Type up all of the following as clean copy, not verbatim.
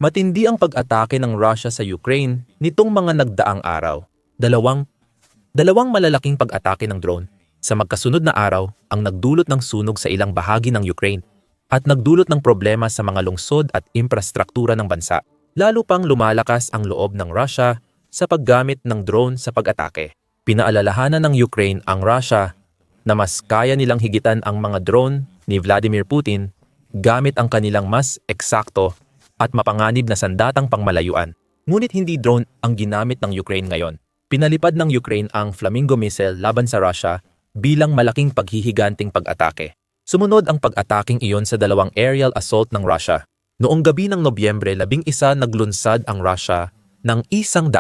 Matindi ang pag-atake ng Russia sa Ukraine nitong mga nagdaang araw. Dalawang malalaking pag-atake ng drone sa magkasunod na araw ang nagdulot ng sunog sa ilang bahagi ng Ukraine at nagdulot ng problema sa mga lungsod at infrastruktura ng bansa. Lalo pang lumalakas ang loob ng Russia sa paggamit ng drone sa pag-atake. Pinaalalahanan ng Ukraine ang Russia na mas kaya nilang higitan ang mga drone ni Vladimir Putin gamit ang kanilang mas eksakto at mapanganib na sandatang pangmalayuan. Ngunit hindi drone ang ginamit ng Ukraine ngayon. Pinalipad ng Ukraine ang Flamingo missile laban sa Russia bilang malaking paghihiganting pag-atake. Sumunod ang pag-ataking iyon sa dalawang aerial assault ng Russia. Noong gabi ng Nobyembre 11 naglunsad ang Russia ng 100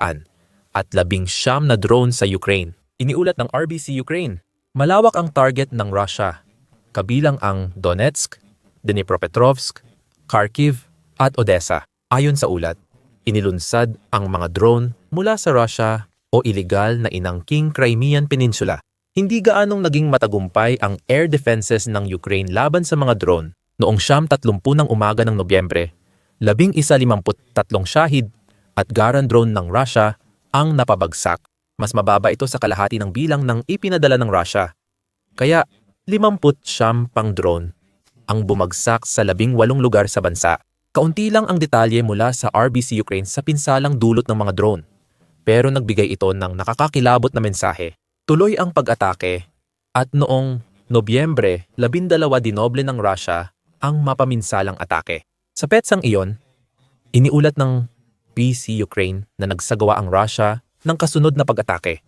at 19 na drone sa Ukraine. Iniulat ng RBC Ukraine. Malawak ang target ng Russia, kabilang ang Donetsk, Dnipropetrovsk, Kharkiv at Odessa. Ayon sa ulat, inilunsad ang mga drone mula sa Russia o iligal na inangking Crimean Peninsula. Hindi gaanong naging matagumpay ang air defenses ng Ukraine laban sa mga drone. Noong 30 ng umaga ng Nobyembre, 1153 Shahid at Garan drone ng Russia ang napabagsak. Mas mababa ito sa kalahati ng bilang ng ipinadala ng Russia. Kaya 50 pang drone ang bumagsak sa 18 lugar sa bansa. Kaunti lang ang detalye mula sa RBC Ukraine sa pinsalang dulot ng mga drone. Pero nagbigay ito ng nakakakilabot na mensahe. Tuloy ang pag-atake at noong Nobyembre 12 dinoble ng Russia ang mapaminsalang atake. Sa petsang iyon, iniulat ng PC Ukraine na nagsagawa ang Russia ng kasunod na pag-atake.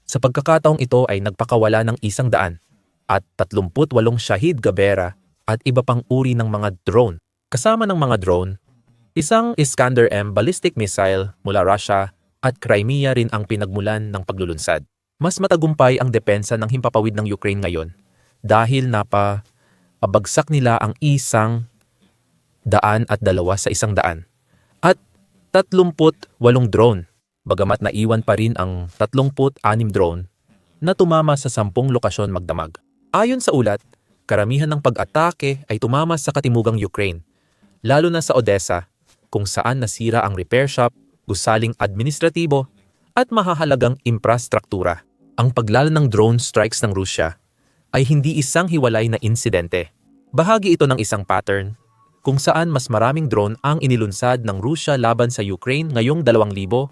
Sa pagkakataong ito ay nagpakawala ng 100 at 38 Shahid Gabera at iba pang uri ng mga drone. Kasama ng mga drone, isang Iskander-M ballistic missile mula Russia at Crimea rin ang pinagmulan ng paglulunsad. Mas matagumpay ang depensa ng himpapawid ng Ukraine ngayon dahil napabagsak nila ang 102 sa 100 at 38 drone, bagamat naiwan pa rin ang 36 drone na tumama sa 10 lokasyon magdamag. Ayon sa ulat, karamihan ng pag-atake ay tumama sa katimugang Ukraine, lalo na sa Odessa, kung saan nasira ang repair shop, gusaling administratibo at mahahalagang infrastruktura. Ang paglala ng drone strikes ng Russia ay hindi isang hiwalay na insidente. Bahagi ito ng isang pattern kung saan mas maraming drone ang inilunsad ng Russia laban sa Ukraine ngayong 2025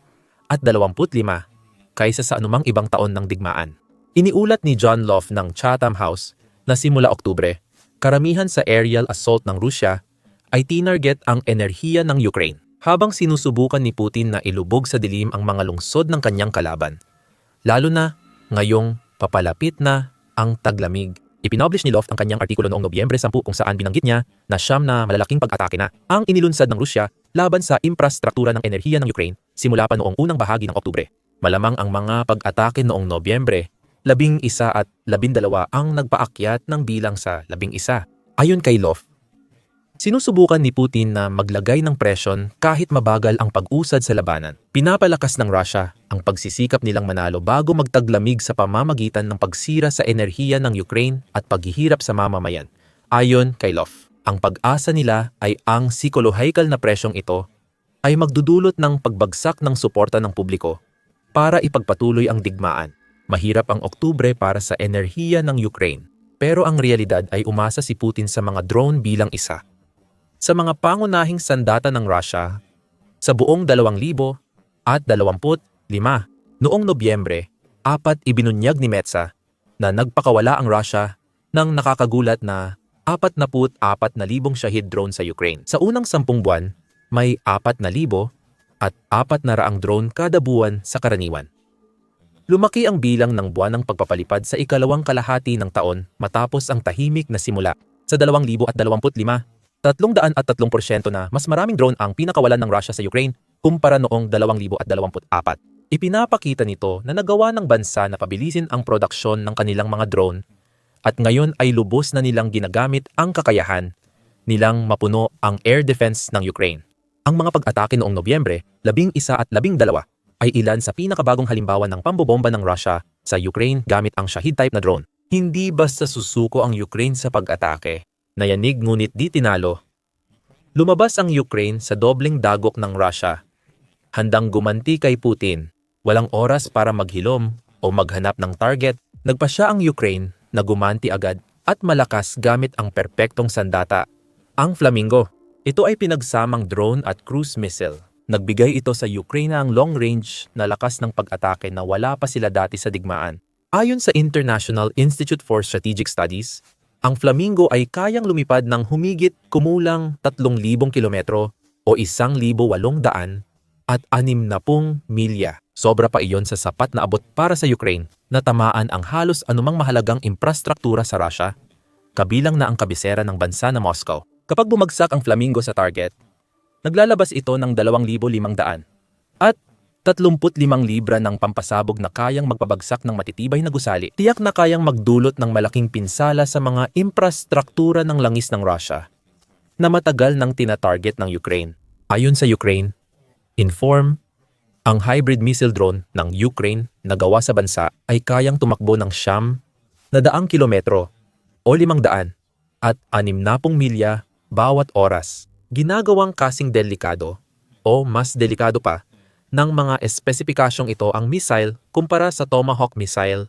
kaysa sa anumang ibang taon ng digmaan. Iniulat ni John Loff ng Chatham House na simula Oktubre, karamihan sa aerial assault ng Russia ay tinarget ang enerhiya ng Ukraine, habang sinusubukan ni Putin na ilubog sa dilim ang mga lungsod ng kanyang kalaban. Lalo na ngayong papalapit na ang taglamig. Ipinoblish ni Loft ang kanyang artikulo noong Nobyembre 10 kung saan binanggit niya na siyam na malalaking pag-atake na ang inilunsad ng Rusya laban sa infrastruktura ng enerhiya ng Ukraine simula pa noong unang bahagi ng Oktubre. Malamang ang mga pag-atake noong Nobyembre 11 at 12 ang nagpaakyat ng bilang sa 11. Ayon kay Loft, sinusubukan ni Putin na maglagay ng presyon kahit mabagal ang pag-usad sa labanan. Pinapalakas ng Russia ang pagsisikap nilang manalo bago magtaglamig sa pamamagitan ng pagsira sa enerhiya ng Ukraine at paghihirap sa mamamayan. Ayon kay Loff, ang pag-asa nila ay ang psikolohikal na presyong ito ay magdudulot ng pagbagsak ng suporta ng publiko para ipagpatuloy ang digmaan. Mahirap ang Oktubre para sa enerhiya ng Ukraine, pero ang realidad ay umasa si Putin sa mga drone bilang isa sa mga pangunahing sandata ng Russia sa buong 2025. Noong Nobyembre 4 ibinunyag ni Metsa na nagpakawala ang Russia ng nakakagulat na 44,000 Shahid drone sa Ukraine. Sa unang 10 buwan, may 4,000 at 400 drone kada buwan sa karaniwan. Lumaki ang bilang ng buwan ng pagpapalipad sa ikalawang kalahati ng taon matapos ang tahimik na simula. Sa 2025, 303% na mas maraming drone ang pinakawalan ng Russia sa Ukraine kumpara noong 2024. Ipinapakita nito na nagawa ng bansa na pabilisin ang produksyon ng kanilang mga drone at ngayon ay lubos na nilang ginagamit ang kakayahan nilang mapuno ang air defense ng Ukraine. Ang mga pag-atake noong Nobyembre 11 at 12 ay ilan sa pinakabagong halimbawa ng pambobomba ng Russia sa Ukraine gamit ang Shahid type na drone. Hindi basta susuko ang Ukraine sa pag-atake. Nayanig ngunit di tinalo. Lumabas ang Ukraine sa dobleng dagok ng Russia. Handang gumanti kay Putin. Walang oras para maghilom o maghanap ng target. Nagpasya ang Ukraine na gumanti agad at malakas gamit ang perpektong sandata, ang Flamingo. Ito ay pinagsamang drone at cruise missile. Nagbigay ito sa Ukraine ng long-range na lakas ng pag-atake na wala pa sila dati sa digmaan. Ayon sa International Institute for Strategic Studies, ang Flamingo ay kayang lumipad ng humigit kumulang 3,000 kilometro o 1,800 at 60 milya. Sobra pa iyon sa sapat na abot para sa Ukraine na tamaan ang halos anumang mahalagang infrastruktura sa Russia, kabilang na ang kabisera ng bansa na Moscow. Kapag bumagsak ang Flamingo sa target, naglalabas ito ng 2,500 at 35 libra ng pampasabog na kayang magpabagsak ng matitibay na gusali. Tiyak na kayang magdulot ng malaking pinsala sa mga infrastruktura ng langis ng Russia na matagal nang tinatarget ng Ukraine. Ayon sa Ukraine, ang hybrid missile drone ng Ukraine na gawa sa bansa ay kayang tumakbo ng 100 kilometro o 500 at 60 milya bawat oras. Ginagawang kasing delikado o mas delikado pa ng mga espesipikasyong ito ang missile kumpara sa Tomahawk missile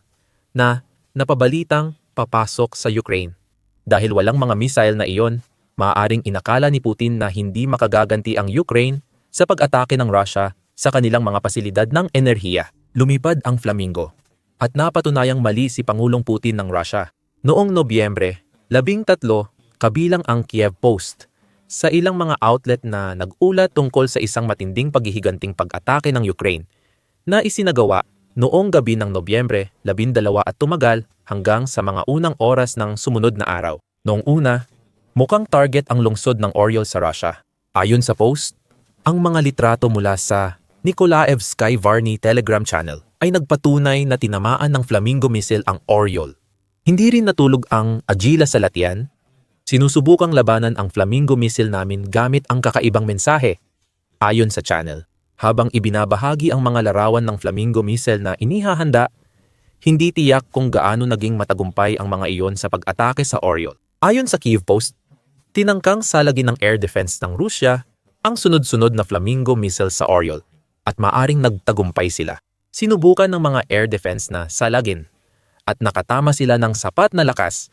na napabalitang papasok sa Ukraine. Dahil walang mga missile na iyon, maaaring inakala ni Putin na hindi makagaganti ang Ukraine sa pag-atake ng Russia sa kanilang mga pasilidad ng enerhiya. Lumipad ang Flamingo at napatunayang mali si Pangulong Putin ng Russia. Noong Nobyembre 13, kabilang ang Kiev Post sa ilang mga outlet na nag-ulat tungkol sa isang matinding paghihiganting pag-atake ng Ukraine na isinagawa noong gabi ng Nobyembre 12 at tumagal hanggang sa mga unang oras ng sumunod na araw. Noong una, mukhang target ang lungsod ng Oryol sa Russia. Ayon sa post, ang mga litrato mula sa Nikolaevsky Varny Telegram channel ay nagpatunay na tinamaan ng Flamingo missile ang Oryol. Hindi rin natulog ang Agila sa Latian. Sinusubukang labanan ang Flamingo missile namin gamit ang kakaibang mensahe, ayon sa channel. Habang ibinabahagi ang mga larawan ng Flamingo missile na inihahanda, hindi tiyak kung gaano naging matagumpay ang mga iyon sa pag-atake sa Oryol. Ayon sa Kiev Post, tinangkang salagin ng air defense ng Rusya ang sunod-sunod na Flamingo missile sa Oryol at maaring nagtagumpay sila. Sinubukan ng mga air defense na salagin at nakatama sila ng sapat na lakas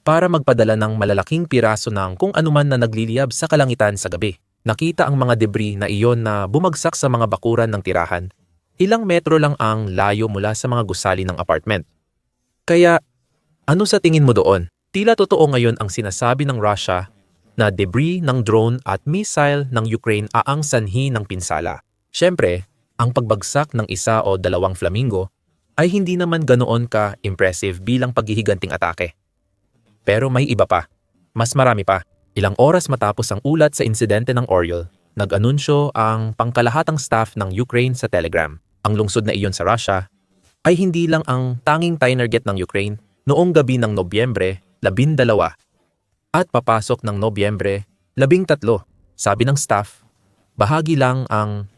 para magpadala ng malalaking piraso ng kung anuman na nagliliyab sa kalangitan sa gabi. Nakita ang mga debris na iyon na bumagsak sa mga bakuran ng tirahan. Ilang metro lang ang layo mula sa mga gusali ng apartment. Kaya, ano sa tingin mo doon? Tila totoo ngayon ang sinasabi ng Russia na debris ng drone at missile ng Ukraine ang sanhi ng pinsala. Siyempre, ang pagbagsak ng isa o dalawang Flamingo ay hindi naman ganoon ka-impressive bilang paghihiganting atake. Pero may iba pa. Mas marami pa. Ilang oras matapos ang ulat sa insidente ng Oryol, nag-anunsyo ang pangkalahatang staff ng Ukraine sa Telegram. Ang lungsod na iyon sa Russia ay hindi lang ang tanging tinarget ng Ukraine noong gabi ng Nobyembre 12 at papasok ng Nobyembre 13. Sabi ng staff, bahagi lang ang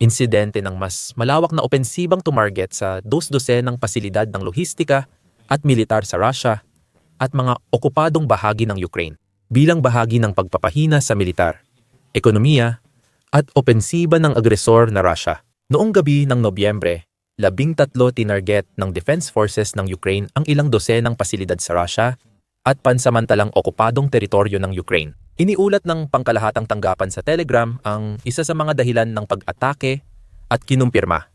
insidente ng mas malawak na opensibang tumarget sa 12 ng pasilidad ng lohistika at militar sa Russia at mga okupadong bahagi ng Ukraine bilang bahagi ng pagpapahina sa militar, ekonomiya at opensiba ng agresor na Russia. Noong gabi ng Nobyembre 13 tinarget ng Defense Forces ng Ukraine ang ilang dosenang pasilidad sa Russia at pansamantalang okupadong teritoryo ng Ukraine. Iniulat ng pangkalahatang tanggapan sa Telegram ang isa sa mga dahilan ng pag-atake at kinumpirma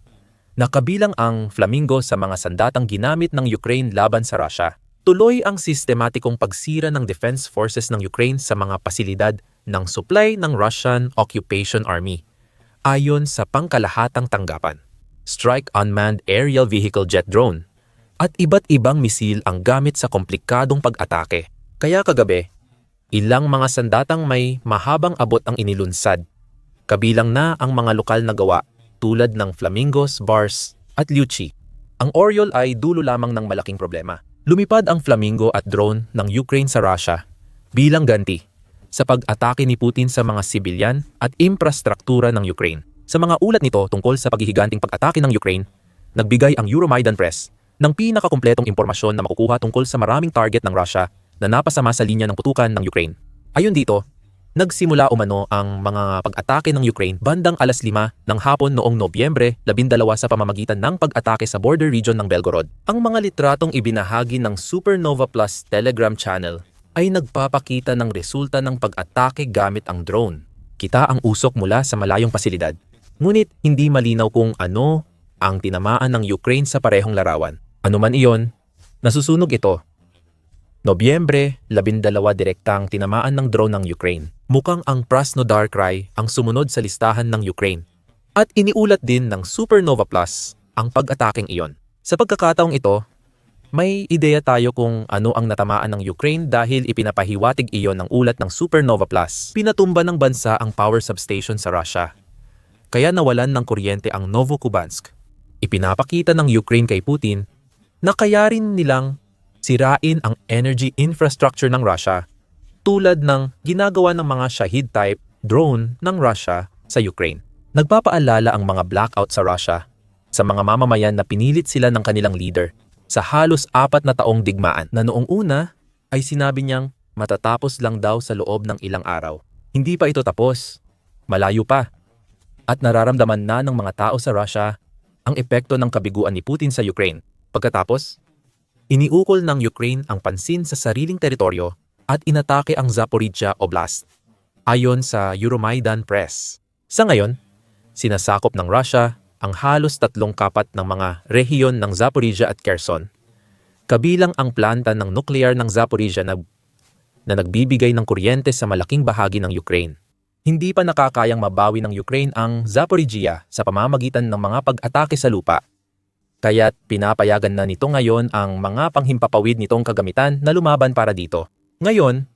na kabilang ang Flamingo sa mga sandatang ginamit ng Ukraine laban sa Russia. Tuloy ang sistematikong pagsira ng Defense Forces ng Ukraine sa mga pasilidad ng supply ng Russian Occupation Army. Ayon sa pangkalahatang tanggapan, strike unmanned aerial vehicle jet drone at iba't ibang misil ang gamit sa komplikadong pag-atake. Kaya kagabi, ilang mga sandatang may mahabang abot ang inilunsad, kabilang na ang mga lokal na gawa tulad ng Flamingos, Bars at Lyuchi. Ang Oryol ay dulo lamang ng malaking problema. Lumipad ang Flamingo at drone ng Ukraine sa Russia bilang ganti sa pag-atake ni Putin sa mga sibilyan at infrastruktura ng Ukraine. Sa mga ulat nito tungkol sa paghihiganting pag-atake ng Ukraine, nagbigay ang Euromaidan Press ng pinakakumpletong impormasyon na makukuha tungkol sa maraming target ng Russia na napasama sa linya ng putukan ng Ukraine. Ayon dito, Nagsimula umano ang mga pag-atake ng Ukraine bandang 5:00 ng hapon noong Nobyembre 12 sa pamamagitan ng pag-atake sa border region ng Belgorod. Ang mga litratong ibinahagi ng Supernova Plus Telegram channel ay nagpapakita ng resulta ng pag-atake gamit ang drone. Kita ang usok mula sa malayong pasilidad. Ngunit hindi malinaw kung ano ang tinamaan ng Ukraine sa parehong larawan. Ano man iyon, nasusunog ito. Nobyembre 12 direktang tinamaan ng drone ng Ukraine. Mukhang ang Krasnodar Krai ang sumunod sa listahan ng Ukraine. At iniulat din ng Supernova Plus ang pag-atakeng iyon. Sa pagkakataong ito, may ideya tayo kung ano ang natamaan ng Ukraine dahil ipinapahiwatig iyon ng ulat ng Supernova Plus. Pinatumba ng bansa ang power substation sa Russia. Kaya nawalan ng kuryente ang Novokubansk. Ipinapakita ng Ukraine kay Putin na kaya rin nilang sirain ang energy infrastructure ng Russia tulad ng ginagawa ng mga Shahid-type drone ng Russia sa Ukraine. Nagpapaalala ang mga blackout sa Russia sa mga mamamayan na pinilit sila ng kanilang leader sa halos 4 na taong digmaan na noong una ay sinabi niyang matatapos lang daw sa loob ng ilang araw. Hindi pa ito tapos, malayo pa. At nararamdaman na ng mga tao sa Russia ang epekto ng kabiguan ni Putin sa Ukraine. Pagkatapos, iniukol ng Ukraine ang pansin sa sariling teritoryo at inatake ang Zaporizhia Oblast, ayon sa Euromaidan Press. Sa ngayon, sinasakop ng Russia ang halos 3 kapat ng mga rehiyon ng Zaporizhia at Kherson, kabilang ang planta ng nuklear ng Zaporizhia na nagbibigay ng kuryente sa malaking bahagi ng Ukraine. Hindi pa nakakayang mabawi ng Ukraine ang Zaporizhia sa pamamagitan ng mga pag-atake sa lupa. Kaya't pinapayagan na nito ngayon ang mga panghimpapawid nitong kagamitan na lumaban para dito. Ngayon,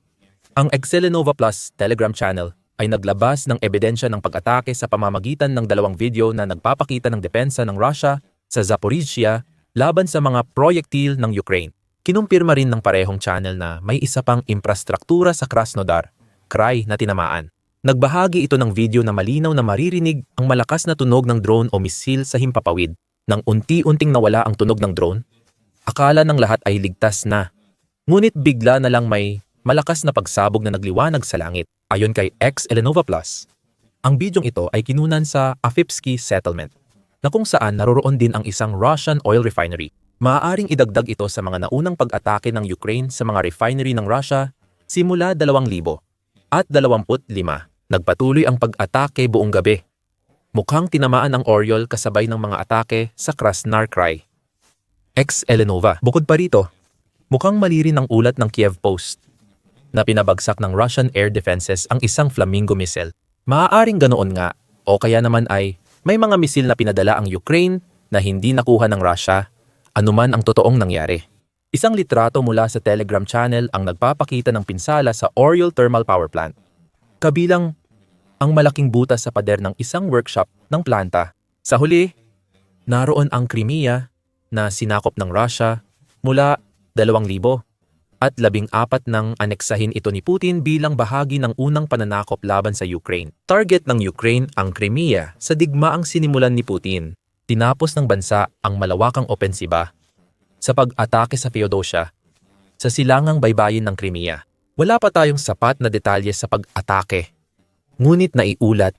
ang Excelenova Plus Telegram channel ay naglabas ng ebidensya ng pag-atake sa pamamagitan ng 2 video na nagpapakita ng depensa ng Russia sa Zaporizhia laban sa mga proyektil ng Ukraine. Kinumpirma rin ng parehong channel na may isa pang infrastruktura sa Krasnodar Krai na tinamaan. Nagbahagi ito ng video na malinaw na maririnig ang malakas na tunog ng drone o misil sa himpapawid. Nang unti-unting nawala ang tunog ng drone, akala ng lahat ay ligtas na. Ngunit bigla na lang may malakas na pagsabog na nagliwanag sa langit. Ayon kay Excelenova Plus, ang bidyong ito ay kinunan sa Afipsky Settlement, na kung saan naroroon din ang isang Russian oil refinery. Maaaring idagdag ito sa mga naunang pag-atake ng Ukraine sa mga refinery ng Russia simula 2025. Nagpatuloy ang pag-atake buong gabi. Mukhang tinamaan ang Oriol kasabay ng mga atake sa Krasnar Krai. Excelenova. Bukod pa rito, mukhang mali rin ang ulat ng Kiev Post na pinabagsak ng Russian Air Defenses ang isang Flamingo missile. Maaaring ganoon nga o kaya naman ay may mga misil na pinadala ang Ukraine na hindi nakuha ng Russia, anuman ang totoong nangyari. Isang litrato mula sa Telegram channel ang nagpapakita ng pinsala sa Oriol Thermal Power Plant. Kabilang ang malaking butas sa pader ng isang workshop ng planta. Sa huli, naroon ang Crimea na sinakop ng Russia mula 2000 at 14 nang aneksahin ito ni Putin bilang bahagi ng unang pananakop laban sa Ukraine. Target ng Ukraine ang Crimea sa digmaang sinimulan ni Putin. Tinapos ng bansa ang malawakang opensiba sa pag-atake sa Feodosia sa silangang baybayin ng Crimea. Wala pa tayong sapat na detalye sa pag-atake. Ngunit naiulat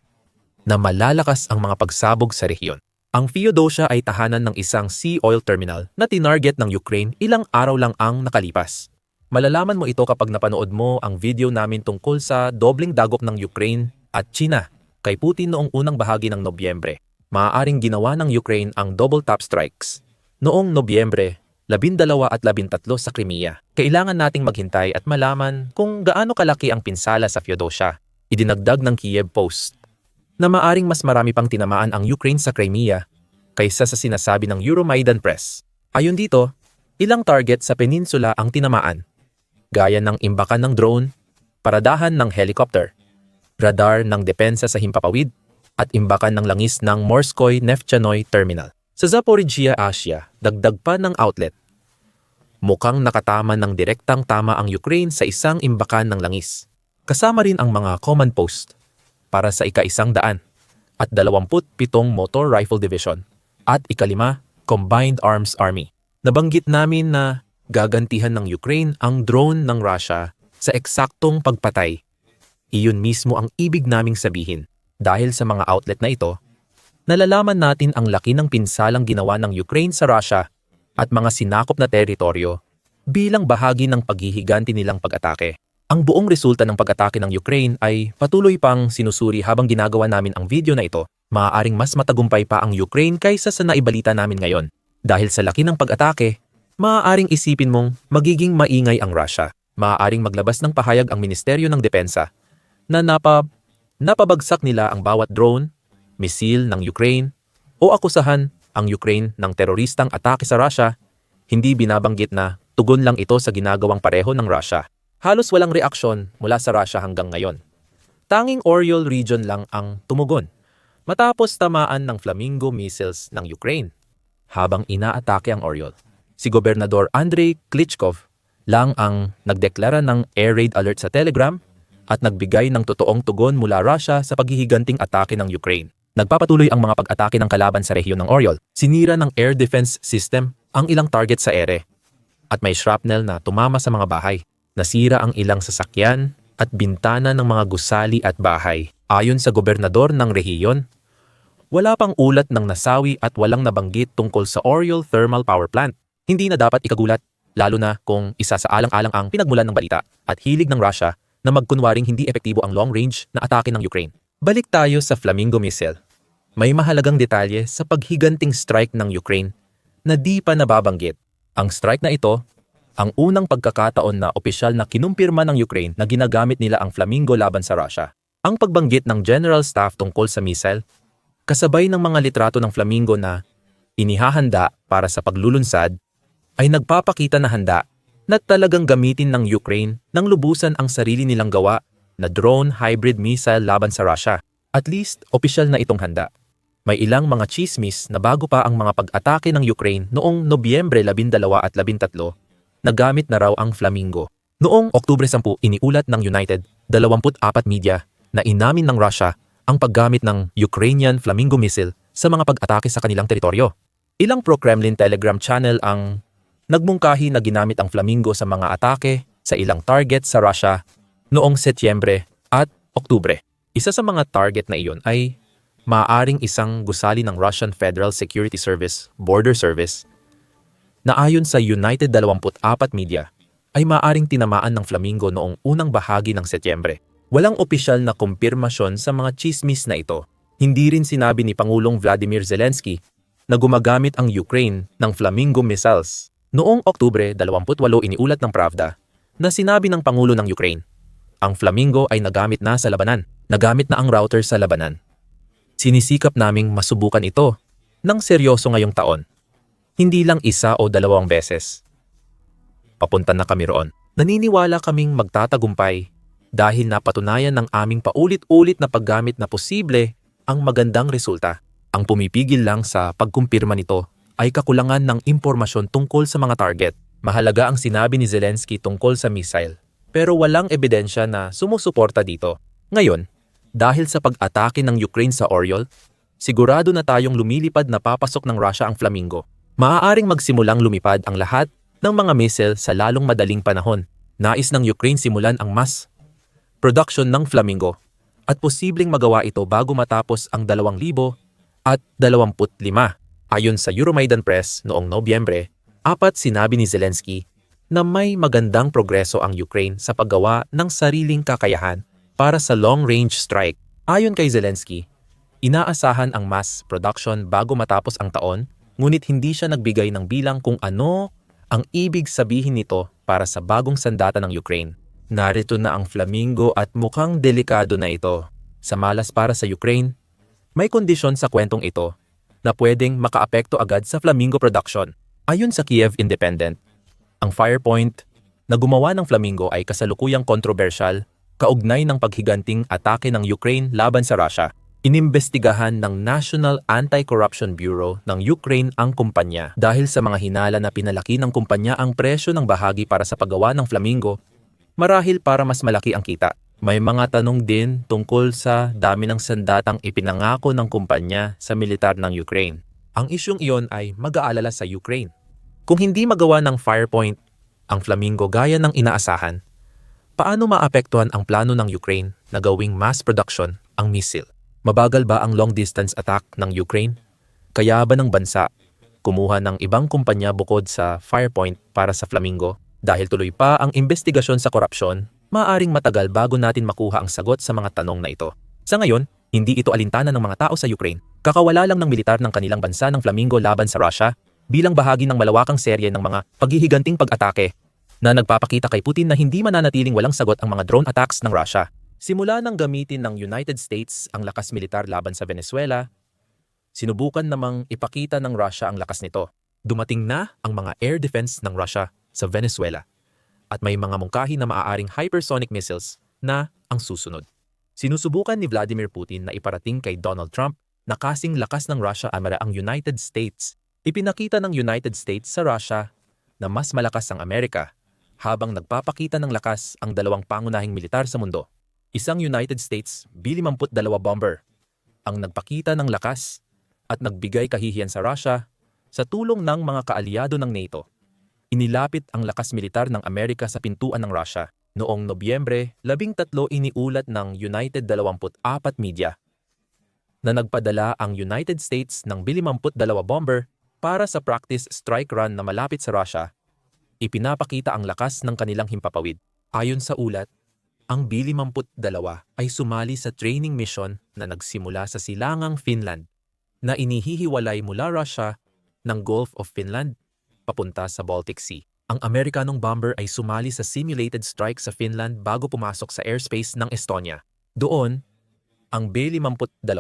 na malalakas ang mga pagsabog sa rehiyon. Ang Feodosia ay tahanan ng isang sea oil terminal na tinarget ng Ukraine ilang araw lang ang nakalipas. Malalaman mo ito kapag napanood mo ang video namin tungkol sa dobleng dagok ng Ukraine at China kay Putin noong unang bahagi ng Nobyembre. Maaaring ginawa ng Ukraine ang double top strikes noong Nobyembre 12 at 13 sa Crimea. Kailangan nating maghintay at malaman kung gaano kalaki ang pinsala sa Feodosia. Idinagdag ng Kiev Post na maaring mas marami pang tinamaan ang Ukraine sa Crimea kaysa sa sinasabi ng Euromaidan Press. Ayon dito, ilang target sa peninsula ang tinamaan, gaya ng imbakan ng drone, paradahan ng helicopter, radar ng depensa sa himpapawid, at imbakan ng langis ng Morskoy Neftchanoy Terminal. Sa Zaporizhia, Asia, dagdag pa ng outlet. Mukhang nakatama ng direktang tama ang Ukraine sa isang imbakan ng langis. Kasama rin ang mga command post para sa ika-100 at 27 Motor Rifle Division at ika-5 Combined Arms Army. Nabanggit namin na gagantihan ng Ukraine ang drone ng Russia sa eksaktong pagpatay Iyon mismo ang ibig naming sabihin. Dahil sa mga outlet na ito, nalalaman natin ang laki ng pinsalang ginawa ng Ukraine sa Russia at mga sinakop na teritoryo bilang bahagi ng paghihiganti nilang pag-atake. Ang buong resulta ng pag-atake ng Ukraine ay patuloy pang sinusuri habang ginagawa namin ang video na ito. Maaaring mas matagumpay pa ang Ukraine kaysa sa naibalita namin ngayon. Dahil sa laki ng pag-atake, maaaring isipin mong magiging maingay ang Russia. Maaaring maglabas ng pahayag ang Ministeryo ng Depensa na napabagsak nila ang bawat drone, misil ng Ukraine o akusahan ang Ukraine ng teroristang atake sa Russia. Hindi binabanggit na tugon lang ito sa ginagawang pareho ng Russia. Halos walang reaksyon mula sa Russia hanggang ngayon. Tanging Oryol region lang ang tumugon matapos tamaan ng Flamingo missiles ng Ukraine habang inaatake ang Oryol. Si Gobernador Andrei Klitschkov lang ang nagdeklara ng air raid alert sa Telegram at nagbigay ng totoong tugon mula Russia sa paghihiganting atake ng Ukraine. Nagpapatuloy ang mga pag-atake ng kalaban sa rehiyon ng Oryol. Sinira ng air defense system ang ilang target sa ere at may shrapnel na tumama sa mga bahay. Nasira ang ilang sasakyan at bintana ng mga gusali at bahay. Ayon sa gobernador ng rehiyon, wala pang ulat ng nasawi at walang nabanggit tungkol sa Oryol Thermal Power Plant. Hindi na dapat ikagulat, lalo na kung isa sa alang-alang ang pinagmulan ng balita at hilig ng Russia na magkunwaring hindi epektibo ang long-range na atake ng Ukraine. Balik tayo sa Flamingo missile. May mahalagang detalye sa paghiganting strike ng Ukraine na di pa nababanggit. Ang strike na ito, ang unang pagkakataon na opisyal na kinumpirma ng Ukraine na ginagamit nila ang Flamingo laban sa Russia. Ang pagbanggit ng General Staff tungkol sa missile, kasabay ng mga litrato ng Flamingo na inihahanda para sa paglulunsad, ay nagpapakita na handa na talagang gamitin ng Ukraine ng lubusan ang sarili nilang gawa na drone hybrid missile laban sa Russia. At least, opisyal na itong handa. May ilang mga chismis na bago pa ang mga pag-atake ng Ukraine noong Nobyembre 12 at 13, nagamit na raw ang Flamingo. Noong Oktubre 10, iniulat ng United 24 Media na inamin ng Russia ang paggamit ng Ukrainian Flamingo missile sa mga pag-atake sa kanilang teritoryo. Ilang pro-Kremlin Telegram channel ang nagmungkahi na ginamit ang Flamingo sa mga atake sa ilang target sa Russia noong Setyembre at Oktubre. Isa sa mga target na iyon ay maaaring isang gusali ng Russian Federal Security Service, Border Service, na ayon sa United 24 Media ay maaaring tinamaan ng Flamingo noong unang bahagi ng Setyembre. Walang opisyal na kumpirmasyon sa mga chismis na ito. Hindi rin sinabi ni Pangulong Vladimir Zelensky na gumagamit ang Ukraine ng Flamingo missiles. Noong Oktubre 28, iniulat ng Pravda na sinabi ng Pangulo ng Ukraine, ang Flamingo ay nagamit na sa labanan. Nagamit na ang router sa labanan. Sinisikap naming masubukan ito ng seryoso ngayong taon. Hindi lang isa o dalawang beses. Papunta na kami roon. Naniniwala kaming magtatagumpay dahil napatunayan ng aming paulit-ulit na paggamit na posible ang magandang resulta. Ang pumipigil lang sa pagkumpirma nito ay kakulangan ng impormasyon tungkol sa mga target. Mahalaga ang sinabi ni Zelensky tungkol sa missile, pero walang ebidensya na sumusuporta dito. Ngayon, dahil sa pag-atake ng Ukraine sa Oryol, sigurado na tayong lumilipad na papasok ng Russia ang Flamingo. Maaaring magsimulang lumipad ang lahat ng mga missile sa lalong madaling panahon. Nais ng Ukraine simulan ang mass production ng Flamingo at posibleng magawa ito bago matapos ang 2025. Ayon sa Euromaidan Press noong Nobyembre, sinabi ni Zelensky na may magandang progreso ang Ukraine sa paggawa ng sariling kakayahan para sa long-range strike. Ayon kay Zelensky, inaasahan ang mass production bago matapos ang taon, ngunit hindi siya nagbigay ng bilang kung ano ang ibig sabihin nito para sa bagong sandata ng Ukraine. Narito na ang Flamingo at mukhang delikado na ito. Sa malas para sa Ukraine, may kondisyon sa kwentong ito na pwedeng makaapekto agad sa Flamingo production. Ayon sa Kiev Independent, ang Firepoint na gumawa ng Flamingo ay kasalukuyang kontrobersyal kaugnay ng paghiganting atake ng Ukraine laban sa Russia. Inimbestigahan ng National Anti-Corruption Bureau ng Ukraine ang kumpanya dahil sa mga hinala na pinalaki ng kumpanya ang presyo ng bahagi para sa paggawa ng Flamingo, marahil para mas malaki ang kita. May mga tanong din tungkol sa dami ng sandatang ipinangako ng kumpanya sa militar ng Ukraine. Ang isyung iyon ay mag-aalala sa Ukraine. Kung hindi magawa ng Firepoint ang Flamingo gaya ng inaasahan, Paano maapektuhan ang plano ng Ukraine na gawing mass production ang missile? Mabagal ba ang long-distance attack ng Ukraine? Kaya ba ng bansa kumuha ng ibang kumpanya bukod sa Firepoint para sa Flamingo? Dahil tuloy pa ang investigasyon sa korupsyon, maaaring matagal bago natin makuha ang sagot sa mga tanong na ito. Sa ngayon, hindi ito alintana ng mga tao sa Ukraine. Kakawala lang ng militar ng kanilang bansa ng Flamingo laban sa Russia bilang bahagi ng malawakang serye ng mga paghihiganting pag-atake na nagpapakita kay Putin na hindi mananatiling walang sagot ang mga drone attacks ng Russia. Simula nang gamitin ng United States ang lakas militar laban sa Venezuela, sinubukan namang ipakita ng Russia ang lakas nito. Dumating na ang mga air defense ng Russia sa Venezuela at may mga mungkahi na maaaring hypersonic missiles na ang susunod. Sinusubukan ni Vladimir Putin na iparating kay Donald Trump na kasing lakas ng Russia ang United States. Ipinakita ng United States sa Russia na mas malakas ang Amerika habang nagpapakita ng lakas ang dalawang pangunahing militar sa mundo. Isang United States B-52 bomber ang nagpakita ng lakas at nagbigay kahihiyan sa Russia sa tulong ng mga kaalyado ng NATO. Inilapit ang lakas militar ng Amerika sa pintuan ng Russia. Noong Nobyembre 13 iniulat ng United 24 Media na nagpadala ang United States ng B-52 bomber para sa practice strike run na malapit sa Russia. Ipinapakita ang lakas ng kanilang himpapawid. Ayon sa ulat, ang B-52 ay sumali sa training mission na nagsimula sa silangang Finland na inihihiwalay mula Russia ng Gulf of Finland papunta sa Baltic Sea. Ang Amerikanong bomber ay sumali sa simulated strike sa Finland bago pumasok sa airspace ng Estonia. Doon, ang B-52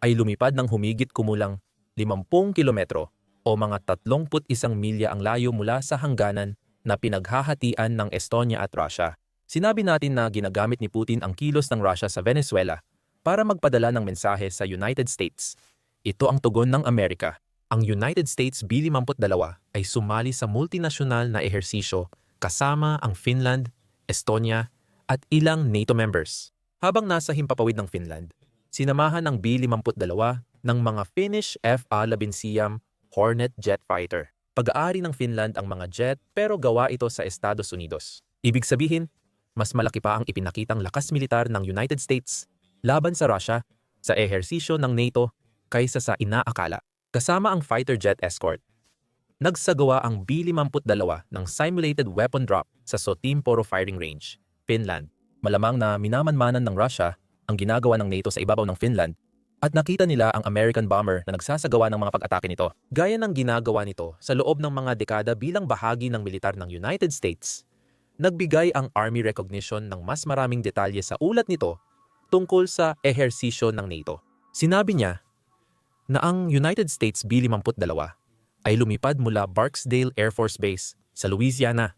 ay lumipad ng humigit kumulang 50 kilometro o mga 31 milya ang layo mula sa hangganan na pinaghahatian ng Estonia at Russia. Sinabi natin na ginagamit ni Putin ang kilos ng Russia sa Venezuela para magpadala ng mensahe sa United States. Ito ang tugon ng Amerika. Ang United States B-52 ay sumali sa multinasyonal na ehersisyo kasama ang Finland, Estonia at ilang NATO members. Habang nasa himpapawid ng Finland, sinamahan ng B-52 ng mga Finnish F-16 Hornet jet fighter. Pag-aari ng Finland ang mga jet pero gawa ito sa Estados Unidos. Ibig sabihin, mas malaki pa ang ipinakitang lakas militar ng United States laban sa Russia sa ehersisyo ng NATO kaysa sa inaakala. Kasama ang fighter jet escort, nagsagawa ang B-52 ng simulated weapon drop sa Sotimporo Firing Range, Finland. Malamang na minamanmanan ng Russia ang ginagawa ng NATO sa ibabaw ng Finland at nakita nila ang American bomber na nagsasagawa ng mga pag-atake nito. Gaya ng ginagawa nito sa loob ng mga dekada bilang bahagi ng militar ng United States, nagbigay ang Army recognition ng mas maraming detalye sa ulat nito tungkol sa ehersisyo ng NATO. Sinabi niya na ang United States B-52 ay lumipad mula Barksdale Air Force Base sa Louisiana,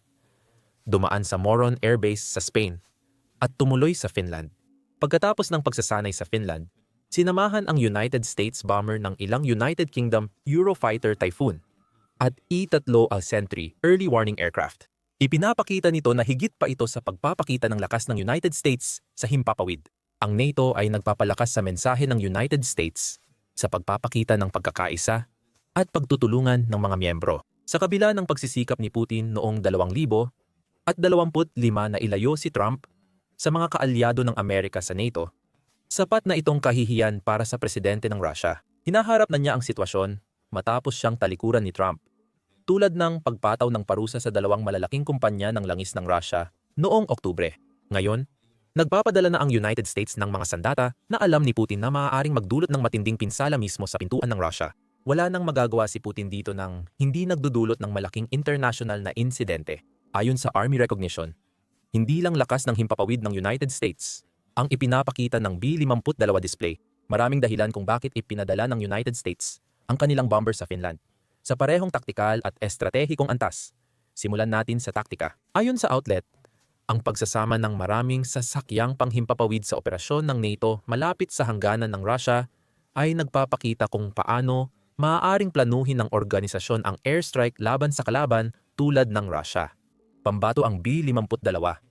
dumaan sa Moron Air Base sa Spain, at tumuloy sa Finland. Pagkatapos ng pagsasanay sa Finland, sinamahan ang United States bomber ng ilang United Kingdom Eurofighter Typhoon at E-3 Sentry early warning aircraft. Ipinapakita nito na higit pa ito sa pagpapakita ng lakas ng United States sa himpapawid. Ang NATO ay nagpapalakas sa mensahe ng United States sa pagpapakita ng pagkakaisa at pagtutulungan ng mga miyembro. Sa kabila ng pagsisikap ni Putin noong 2025 na ilayo si Trump sa mga kaalyado ng Amerika sa NATO, sapat na itong kahihiyan para sa presidente ng Russia. Hinaharap na niya ang sitwasyon matapos siyang talikuran ni Trump, tulad ng pagpataw ng parusa sa dalawang malalaking kumpanya ng langis ng Russia noong Oktubre. Ngayon, nagpapadala na ang United States ng mga sandata na alam ni Putin na maaaring magdulot ng matinding pinsala mismo sa pintuan ng Russia. Wala nang magagawa si Putin dito nang hindi nagdudulot ng malaking international na insidente. Ayon sa Army recognition, hindi lang lakas ng himpapawid ng United States ang ipinapakita ng B-52 display. Maraming dahilan kung bakit ipinadala ng United States ang kanilang bomber sa Finland. Sa parehong taktikal at estratehikong antas, simulan natin sa taktika. Ayon sa outlet, ang pagsasama ng maraming sasakyang panghimpapawid sa operasyon ng NATO malapit sa hangganan ng Russia ay nagpapakita kung paano maaaring planuhin ng organisasyon ang airstrike laban sa kalaban tulad ng Russia. Pambato ang B-52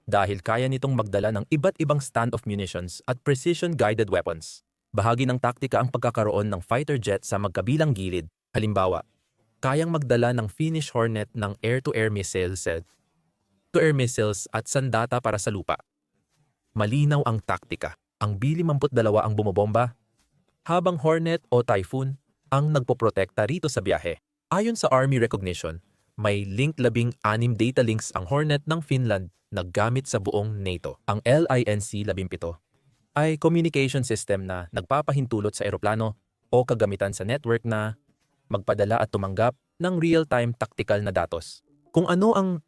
dahil kaya nitong magdala ng iba't ibang standoff munitions at precision-guided weapons. Bahagi ng taktika ang pagkakaroon ng fighter jet sa magkabilang gilid. Halimbawa, kayang magdala ng Finnish Hornet ng air-to-air missile set air-to-air missiles at sandata para sa lupa. Malinaw ang taktika. Ang B-52 ang bumobomba, habang Hornet o Typhoon ang nagpoprotekta rito sa biyahe. Ayon sa Army Recognition, may link 16 data links ang Hornet ng Finland na gamit sa buong NATO. Ang LINC-17 ay communication system na nagpapahintulot sa eroplano o kagamitan sa network na magpadala at tumanggap ng real-time tactical na datos. Kung ano ang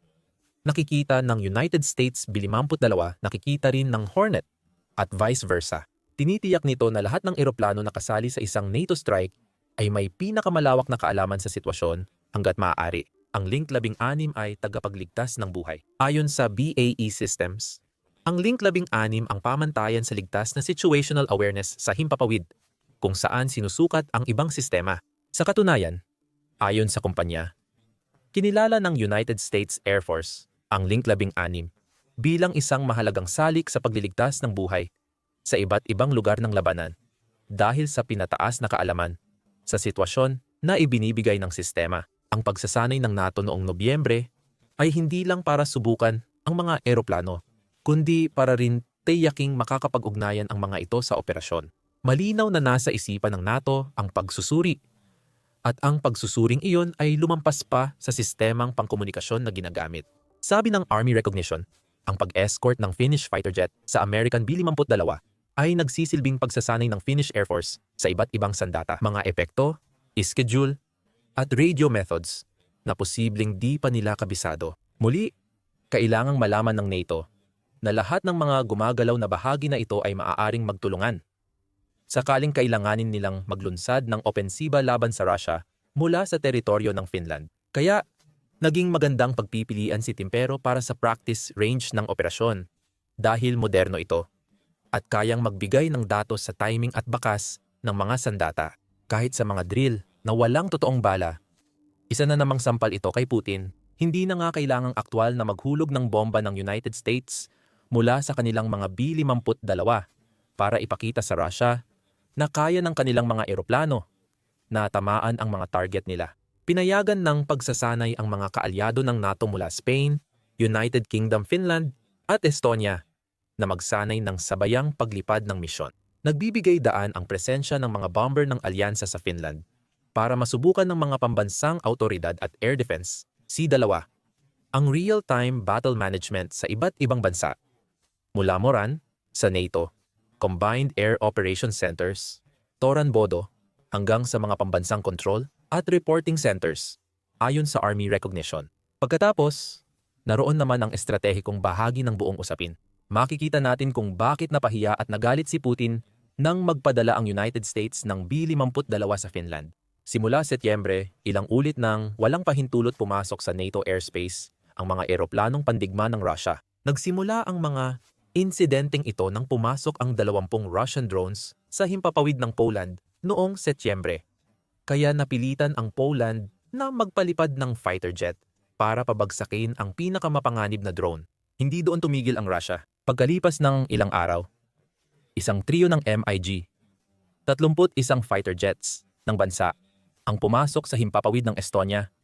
nakikita ng United States B-52, nakikita rin ng Hornet at vice versa. Tinitiyak nito na lahat ng eroplano na kasali sa isang NATO strike ay may pinakamalawak na kaalaman sa sitwasyon hanggat maaari. Ang Link 16 ay tagapagligtas ng buhay. Ayon sa BAE Systems, ang Link 16 ang pamantayan sa ligtas na situational awareness sa himpapawid, kung saan sinusukat ang ibang sistema. Sa katunayan, ayon sa kumpanya, kinilala ng United States Air Force ang Link 16 bilang isang mahalagang salik sa pagliligtas ng buhay sa iba't ibang lugar ng labanan dahil sa pinataas na kaalaman sa sitwasyon na ibinibigay ng sistema. Ang pagsasanay ng NATO noong Nobyembre ay hindi lang para subukan ang mga eroplano, kundi para rin tiyaking makakapag-ugnayan ang mga ito sa operasyon. Malinaw na nasa isipan ng NATO ang pagsusuri, at ang pagsusuring iyon ay lumampas pa sa sistemang pangkomunikasyon na ginagamit. Sabi ng Army Recognition, ang pag-escort ng Finnish fighter jet sa American B-52 ay nagsisilbing pagsasanay ng Finnish Air Force sa iba't ibang sandata, mga epekto, schedule, at radio methods na posibleng di pa nila kabisado. Muli, kailangang malaman ng NATO na lahat ng mga gumagalaw na bahagi na ito ay maaaring magtulungan sakaling kailanganin nilang maglunsad ng opensiba laban sa Russia mula sa teritoryo ng Finland. Kaya, naging magandang pagpipilian si Timpero para sa practice range ng operasyon dahil moderno ito at kayang magbigay ng datos sa timing at bakas ng mga sandata. Kahit sa mga drill na walang totoong bala, isa na namang sampal ito kay Putin. Hindi na nga kailangang aktwal na maghulog ng bomba ng United States mula sa kanilang mga B-52 para ipakita sa Russia na kaya ng kanilang mga eroplano na tamaan ang mga target nila. Pinayagan ng pagsasanay ang mga kaalyado ng NATO mula Spain, United Kingdom, Finland at Estonia na magsanay ng sabayang paglipad ng misyon. Nagbibigay daan ang presensya ng mga bomber ng alyansa sa Finland para masubukan ng mga pambansang autoridad at air defense, C2, ang real-time battle management sa iba't ibang bansa. Mula Moran, sa NATO, Combined Air Operations Centers, Toran Bodo, hanggang sa mga pambansang control at reporting centers, ayon sa Army Recognition. Pagkatapos, naroon naman ang estratehikong bahagi ng buong usapin. Makikita natin kung bakit napahiya at nagalit si Putin nang magpadala ang United States ng B-52 sa Finland. Simula Setyembre, ilang ulit nang walang pahintulot pumasok sa NATO airspace ang mga eroplanong pandigma ng Russia. Nagsimula ang mga insidenteng ito nang pumasok ang 20 Russian drones sa himpapawid ng Poland noong Setyembre. Kaya napilitan ang Poland na magpalipad ng fighter jet para pabagsakin ang pinakamapanganib na drone. Hindi doon tumigil ang Russia. Pagkalipas ng ilang araw, isang trio ng MiG, 31 fighter jets ng bansa ang pumasok sa himpapawid ng Estonia.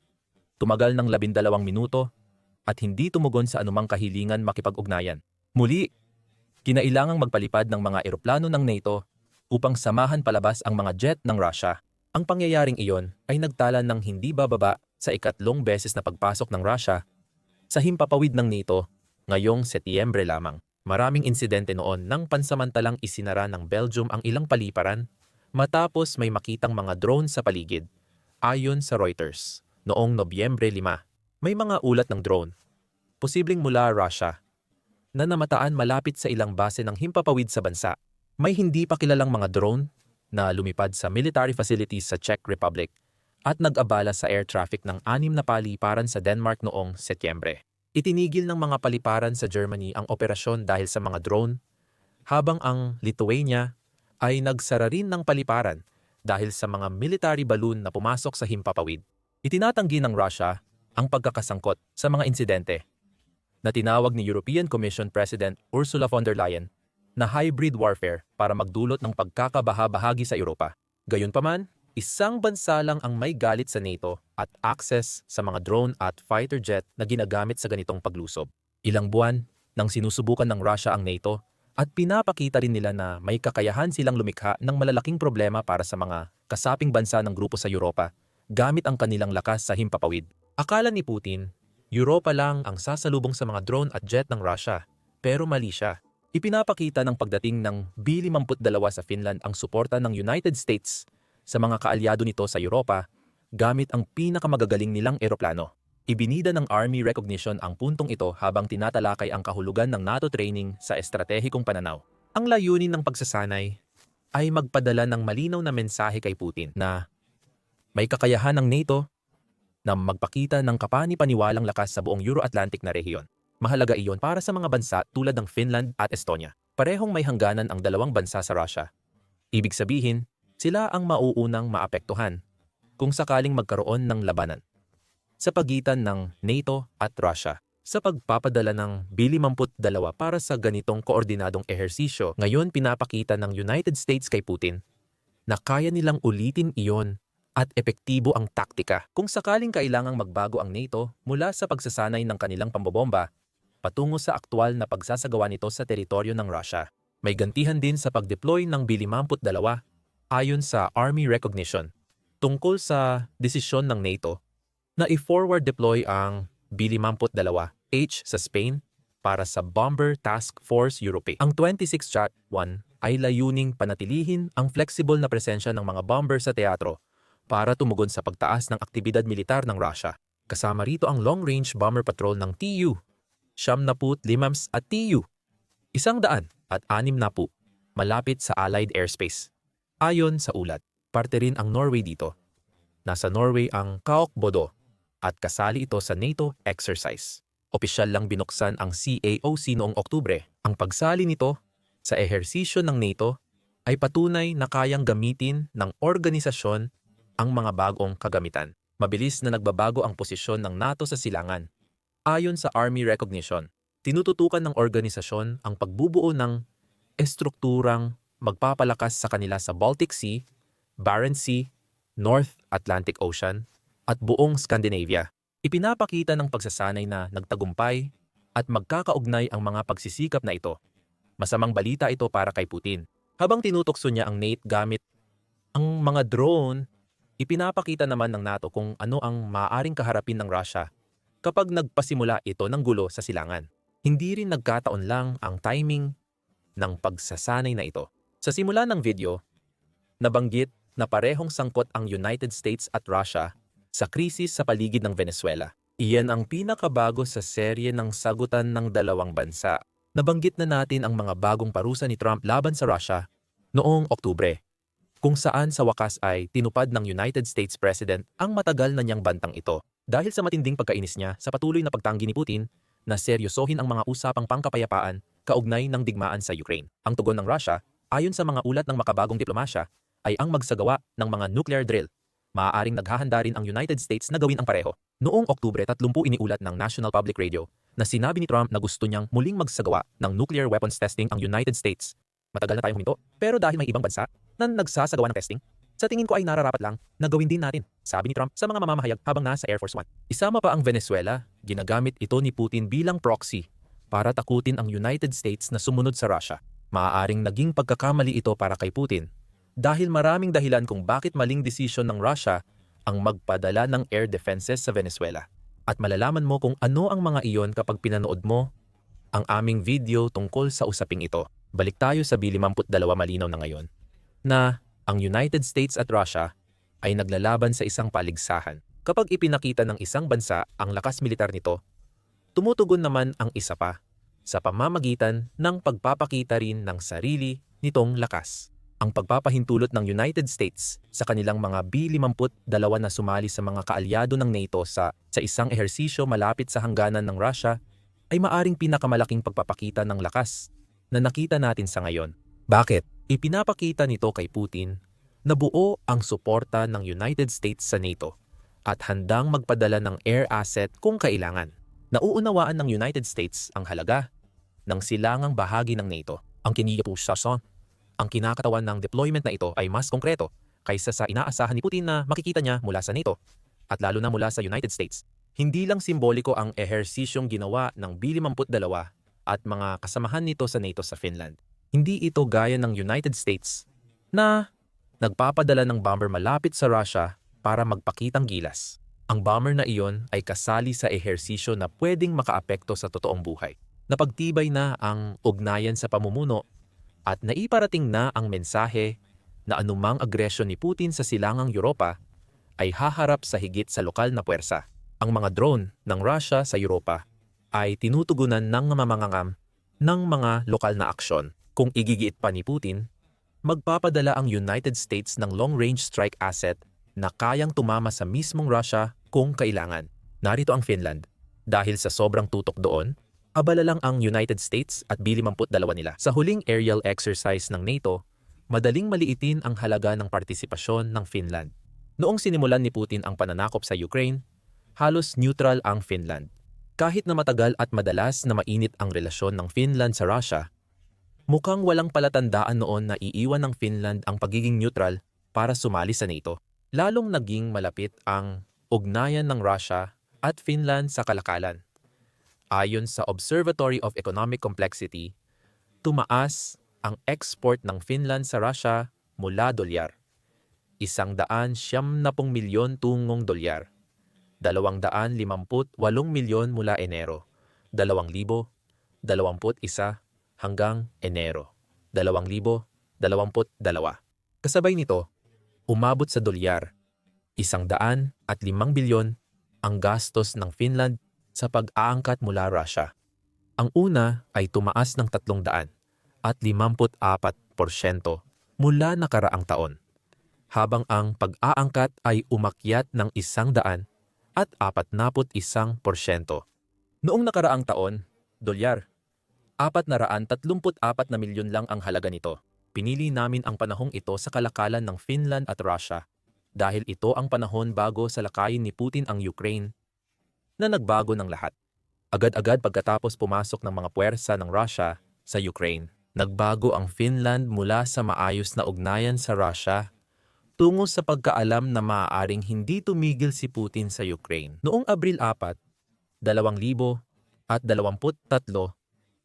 Tumagal ng 12 minuto at hindi tumugon sa anumang kahilingan makipag-ugnayan. Muli, kinailangang magpalipad ng mga eroplano ng NATO upang samahan palabas ang mga jet ng Russia. Ang pangyayaring iyon ay nagtala ng hindi bababa sa ikatlong beses na pagpasok ng Russia sa himpapawid ng NATO ngayong Setyembre lamang. Maraming insidente noon nang pansamantalang isinara ng Belgium ang ilang paliparan matapos may makitang mga drone sa paligid. Ayon sa Reuters, noong Nobyembre 5, may mga ulat ng drone, posibleng mula Russia, na namataan malapit sa ilang base ng himpapawid sa bansa. May hindi pa kilalang mga drone na lumipad sa military facilities sa Czech Republic at nag-abala sa air traffic ng 6 na paliparan sa Denmark noong Setyembre. Itinigil ng mga paliparan sa Germany ang operasyon dahil sa mga drone, habang ang Lithuania ay nagsara rin ng paliparan dahil sa mga military balloon na pumasok sa himpapawid. Itinatanggi ng Russia ang pagkakasangkot sa mga insidente na tinawag ni European Commission President Ursula von der Leyen na hybrid warfare para magdulot ng pagkakabaha-bahagi sa Europa. Gayunpaman, isang bansa lang ang may galit sa NATO at access sa mga drone at fighter jet na ginagamit sa ganitong paglusob. Ilang buwan nang sinusubukan ng Russia ang NATO at pinapakita rin nila na may kakayahan silang lumikha ng malalaking problema para sa mga kasaping bansa ng grupo sa Europa gamit ang kanilang lakas sa himpapawid. Akala ni Putin, Europa lang ang sasalubong sa mga drone at jet ng Russia, pero mali siya. Ipinapakita ng pagdating ng B-52 sa Finland ang suporta ng United States sa mga kaalyado nito sa Europa gamit ang pinakamagagaling nilang eroplano. Ibinida ng Army recognition ang puntong ito habang tinatalakay ang kahulugan ng NATO training sa estratehikong pananaw. Ang layunin ng pagsasanay ay magpadala ng malinaw na mensahe kay Putin na may kakayahan ng NATO na magpakita ng kapani-paniwalang lakas sa buong Euro-Atlantic na rehiyon. Mahalaga iyon para sa mga bansa tulad ng Finland at Estonia. Parehong may hangganan ang dalawang bansa sa Russia. Ibig sabihin, sila ang mauunang maapektuhan kung sakaling magkaroon ng labanan sa pagitan ng NATO at Russia. Sa pagpapadala ng B-52 para sa ganitong koordinadong ehersisyo, ngayon pinapakita ng United States kay Putin na kaya nilang ulitin iyon at epektibo ang taktika. Kung sakaling kailangang magbago ang NATO mula sa pagsasanay ng kanilang pambobomba patungo sa aktwal na pagsasagawa nito sa teritoryo ng Russia, may gantihan din sa pag-deploy ng B-52 ayon sa Army recognition. Tungkol sa desisyon ng NATO na i-forward deploy ang B-52H sa Spain para sa Bomber Task Force Europe. Ang 26-1 ay layuning panatilihin ang flexible na presensya ng mga bomber sa teatro para tumugon sa pagtaas ng aktibidad militar ng Russia. Kasama rito ang long-range bomber patrol ng TU, 75 at TU, 160 malapit sa Allied airspace. Ayon sa ulat, parte rin ang Norway dito. Nasa Norway ang Kaokbodo at kasali ito sa NATO exercise. Opisyal lang binuksan ang CAOC noong Oktubre. Ang pagsali nito sa ehersisyo ng NATO ay patunay na kayang gamitin ng organisasyon ang mga bagong kagamitan. Mabilis na nagbabago ang posisyon ng NATO sa silangan. Ayon sa Army recognition, tinututukan ng organisasyon ang pagbubuo ng estrukturang magpapalakas sa kanila sa Baltic Sea, Barents Sea, North Atlantic Ocean, at buong Scandinavia. Ipinapakita ng pagsasanay na nagtagumpay at magkakaugnay ang mga pagsisikap na ito. Masamang balita ito para kay Putin. Habang tinutokso niya ang NATO gamit ang mga drone, ipinapakita naman ng NATO kung ano ang maaaring kaharapin ng Russia kapag nagpasimula ito ng gulo sa silangan. Hindi rin nagkataon lang ang timing ng pagsasanay na ito. Sa simula ng video, nabanggit na parehong sangkot ang United States at Russia sa krisis sa paligid ng Venezuela. Iyan ang pinakabago sa serye ng sagutan ng dalawang bansa. Nabanggit na natin ang mga bagong parusa ni Trump laban sa Russia noong Oktubre, kung saan sa wakas ay tinupad ng United States President ang matagal na niyang bantang ito. Dahil sa matinding pagkainis niya sa patuloy na pagtanggi ni Putin na seryosohin ang mga usapang pangkapayapaan kaugnay ng digmaan sa Ukraine. Ang tugon ng Russia, ayon sa mga ulat ng makabagong diplomasya, ay ang magsagawa ng mga nuclear drill. Maaaring naghahanda rin ang United States na gawin ang pareho. Noong Oktubre 30 iniulat ng National Public Radio na sinabi ni Trump na gusto niyang muling magsagawa ng nuclear weapons testing ang United States. Matagal na tayong huminto, pero dahil may ibang bansa na nagsasagawa ng testing, sa tingin ko ay nararapat lang na gawin din natin, sabi ni Trump sa mga mamamahayag habang nasa Air Force One. Isama pa ang Venezuela, ginagamit ito ni Putin bilang proxy para takutin ang United States na sumunod sa Russia. Maaaring naging pagkakamali ito para kay Putin dahil maraming dahilan kung bakit maling desisyon ng Russia ang magpadala ng air defenses sa Venezuela. At malalaman mo kung ano ang mga iyon kapag pinanood mo ang aming video tungkol sa usaping ito. Balik tayo sa B-52 malinaw na ngayon na ang United States at Russia ay naglalaban sa isang paligsahan. Kapag ipinakita ng isang bansa ang lakas militar nito, tumutugon naman ang isa pa sa pamamagitan ng pagpapakita rin ng sarili nitong lakas. Ang pagpapahintulot ng United States sa kanilang mga B-52 na sumali sa mga kaalyado ng NATO sa isang ehersisyo malapit sa hangganan ng Russia ay maaring pinakamalaking pagpapakita ng lakas na nakita natin sa ngayon. Bakit? Ipinapakita nito kay Putin na buo ang suporta ng United States sa NATO at handang magpadala ng air asset kung kailangan. Nauunawaan ng United States ang halaga ng silangang bahagi ng NATO. Ang kiniyapusasyon, ang kinakatawan ng deployment na ito ay mas konkreto kaysa sa inaasahan ni Putin na makikita niya mula sa NATO at lalo na mula sa United States. Hindi lang simboliko ang ehersisyong ginawa ng B-52 at mga kasamahan nito sa NATO sa Finland. Hindi ito gaya ng United States na nagpapadala ng bomber malapit sa Russia para magpakitang gilas. Ang bomber na iyon ay kasali sa ehersisyo na pwedeng makaapekto sa totoong buhay. Napagtibay na ang ugnayan sa pamumuno at naiparating na ang mensahe na anumang agresyon ni Putin sa silangang Europa ay haharap sa higit sa lokal na puwersa. Ang mga drone ng Russia sa Europa ay tinutugunan ng mamangangam ng mga lokal na aksyon. Kung igigiit pa ni Putin, magpapadala ang United States ng long-range strike asset na kayang tumama sa mismong Russia kung kailangan. Narito ang Finland. Dahil sa sobrang tutok doon, abala lang ang United States at B-52 nila. Sa huling aerial exercise ng NATO, madaling maliitin ang halaga ng partisipasyon ng Finland. Noong sinimulan ni Putin ang pananakop sa Ukraine, halos neutral ang Finland. Kahit na matagal at madalas na mainit ang relasyon ng Finland sa Russia, mukhang walang palatandaan noon na iiwan ng Finland ang pagiging neutral para sumali sa NATO. Lalong naging malapit ang ugnayan ng Russia at Finland sa kalakalan. Ayon sa Observatory of Economic Complexity, tumaas ang export ng Finland sa Russia mula dolyar. 170 milyon tungong dolyar. 258 milyon mula Enero, 2021 hanggang Enero, 2022. Kasabay nito, umabot sa dolyar, 105 bilyon ang gastos ng Finland sa pag-aangkat mula Russia. Ang una ay tumaas ng 354% mula nakaraang taon, habang ang pag-aangkat ay umakyat ng 141%. Noong nakaraang taon, dolyar, 434 na milyon lang ang halaga nito. Pinili namin ang panahong ito sa kalakalan ng Finland at Russia dahil ito ang panahon bago salakayin ni Putin ang Ukraine na nagbago ng lahat. Agad-agad pagkatapos pumasok ng mga puwersa ng Russia sa Ukraine, nagbago ang Finland mula sa maayos na ugnayan sa Russia tungo sa pagkaalam na maaaring hindi tumigil si Putin sa Ukraine. Noong Abril 4, 2023,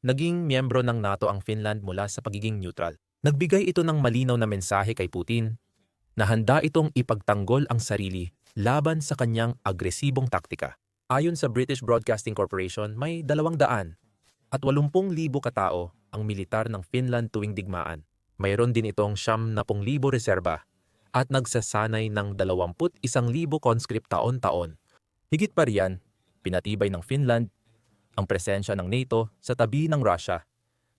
naging miyembro ng NATO ang Finland mula sa pagiging neutral. Nagbigay ito ng malinaw na mensahe kay Putin na handa itong ipagtanggol ang sarili laban sa kanyang agresibong taktika. Ayon sa British Broadcasting Corporation, may 280,000 katao ang militar ng Finland tuwing digmaan. Mayroon din itong 70,000 reserba at nagsasanay ng 21,000 conscript taon-taon. Higit pa riyan, pinatibay ng Finland ang presensya ng NATO sa tabi ng Russia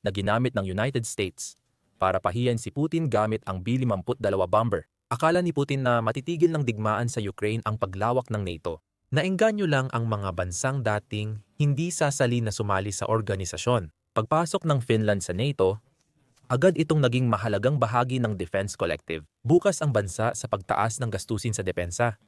na ginamit ng United States para pahiyan si Putin gamit ang B-52 bomber. Akala ni Putin na matitigil ng digmaan sa Ukraine ang paglawak ng NATO. Naengganyo lang ang mga bansang dating hindi sasali na sumali sa organisasyon. Pagpasok ng Finland sa NATO, agad itong naging mahalagang bahagi ng Defense Collective. Bukas ang bansa sa pagtaas ng gastusin sa depensa.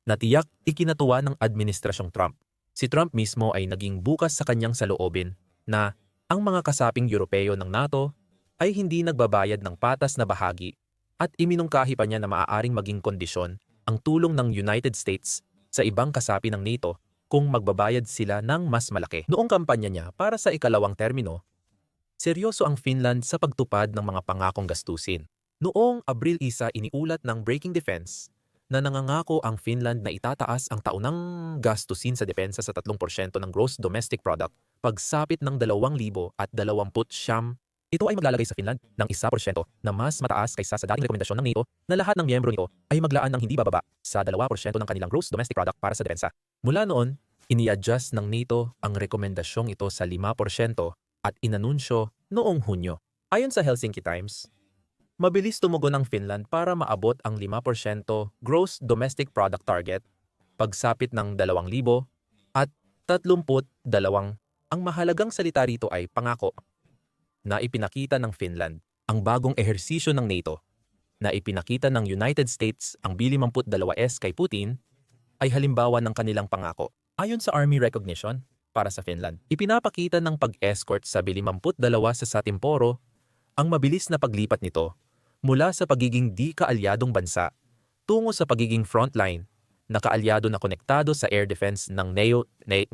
Natiyak ikinatuwa ng Administrasyong Trump. Si Trump mismo ay naging bukas sa kanyang saloobin na ang mga kasaping Europeo ng NATO ay hindi nagbabayad ng patas na bahagi at iminungkahi pa niya na maaaring maging kondisyon ang tulong ng United States sa ibang kasapi ng NATO kung magbabayad sila ng mas malaki. Noong kampanya niya para sa ikalawang termino, seryoso ang Finland sa pagtupad ng mga pangakong gastusin. Noong Abril 1, iniulat ng Breaking Defense na nangangako ang Finland na itataas ang taunang gastusin sa depensa sa 3% ng gross domestic product pagsapit ng 2029. Ito ay maglalagay sa Finland ng 1% na mas mataas kaysa sa dating rekomendasyon ng NATO na lahat ng miyembro nito ay maglaan ng hindi bababa sa 2% ng kanilang gross domestic product para sa depensa. Mula noon, ini-adjust ng NATO ang rekomendasyong ito sa 5% at inanunsyo noong Hunyo. Ayon sa Helsinki Times, mabilis tumugon ang Finland para maabot ang 5% gross domestic product target pagsapit ng 2032. Ang mahalagang salita rito ay pangako na ipinakita ng Finland. Ang bagong ehersisyo ng NATO na ipinakita ng United States ang B-52S kay Putin ay halimbawa ng kanilang pangako. Ayon sa Army Recognition, para sa Finland, ipinapakita ng pag-escort sa B-52 sa Satimporo ang mabilis na paglipat nito mula sa pagiging di kaalyadong bansa tungo sa pagiging frontline na kaalyado na konektado sa air defense ng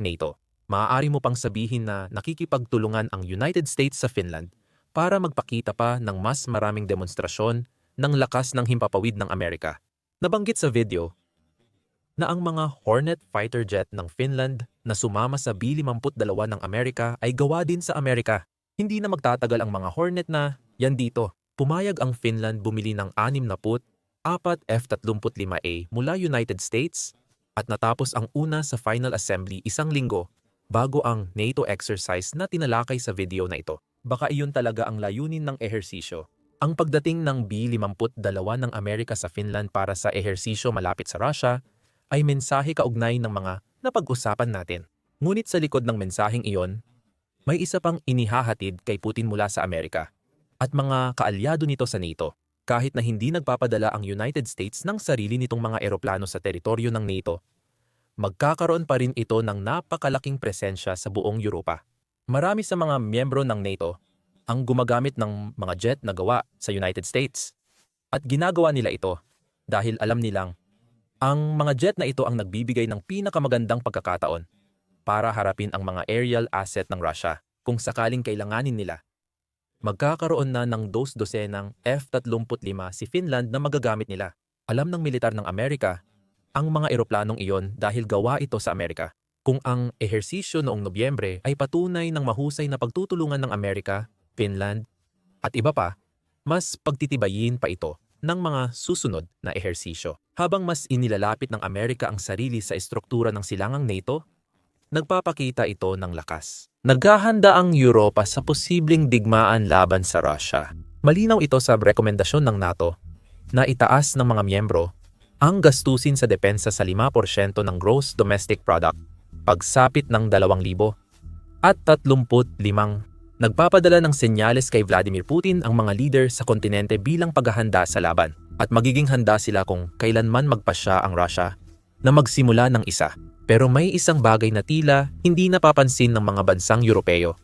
NATO. Maaari mo pang sabihin na nakikipagtulungan ang United States sa Finland para magpakita pa ng mas maraming demonstrasyon ng lakas ng himpapawid ng Amerika. Nabanggit sa video na ang mga Hornet fighter jet ng Finland na sumama sa B-52 ng Amerika ay gawa din sa Amerika. Hindi na magtatagal ang mga Hornet na yan dito. Pumayag ang Finland bumili ng 64 F-35A mula United States at natapos ang una sa final assembly isang linggo bago ang NATO exercise na tinalakay sa video na ito. Baka iyon talaga ang layunin ng ehersisyo. Ang pagdating ng B-52 ng Amerika sa Finland para sa ehersisyo malapit sa Russia ay mensahe kaugnay ng mga napag-usapan natin. Ngunit sa likod ng mensaheng iyon, may isa pang inihahatid kay Putin mula sa Amerika at mga kaalyado nito sa NATO. Kahit na hindi nagpapadala ang United States ng sarili nitong mga eroplano sa teritoryo ng NATO, magkakaroon pa rin ito ng napakalaking presensya sa buong Europa. Marami sa mga miyembro ng NATO ang gumagamit ng mga jet na gawa sa United States. At ginagawa nila ito dahil alam nilang ang mga jet na ito ang nagbibigay ng pinakamagandang pagkakataon para harapin ang mga aerial asset ng Russia kung sakaling kailanganin nila. Magkakaroon na ng 2 dosenang F-35 si Finland na magagamit nila. Alam ng militar ng Amerika ang mga eroplanong iyon dahil gawa ito sa Amerika. Kung ang ehersisyo noong Nobyembre ay patunay ng mahusay na pagtutulungan ng Amerika, Finland, at iba pa, mas pagtitibayin pa ito ng mga susunod na ehersisyo. Habang mas inilalapit ng Amerika ang sarili sa estruktura ng silangang NATO, nagpapakita ito ng lakas. Naghahanda ang Europa sa posibleng digmaan laban sa Russia. Malinaw ito sa rekomendasyon ng NATO na itaas ng mga miyembro ang gastusin sa depensa sa 5% ng gross domestic product, pagsapit ng 2,000 at 35. Nagpapadala ng senyales kay Vladimir Putin ang mga leader sa kontinente bilang paghahanda sa laban at magiging handa sila kung kailanman magpasya ang Russia na magsimula ng isa. Pero may isang bagay na tila hindi napapansin ng mga bansang Europeo.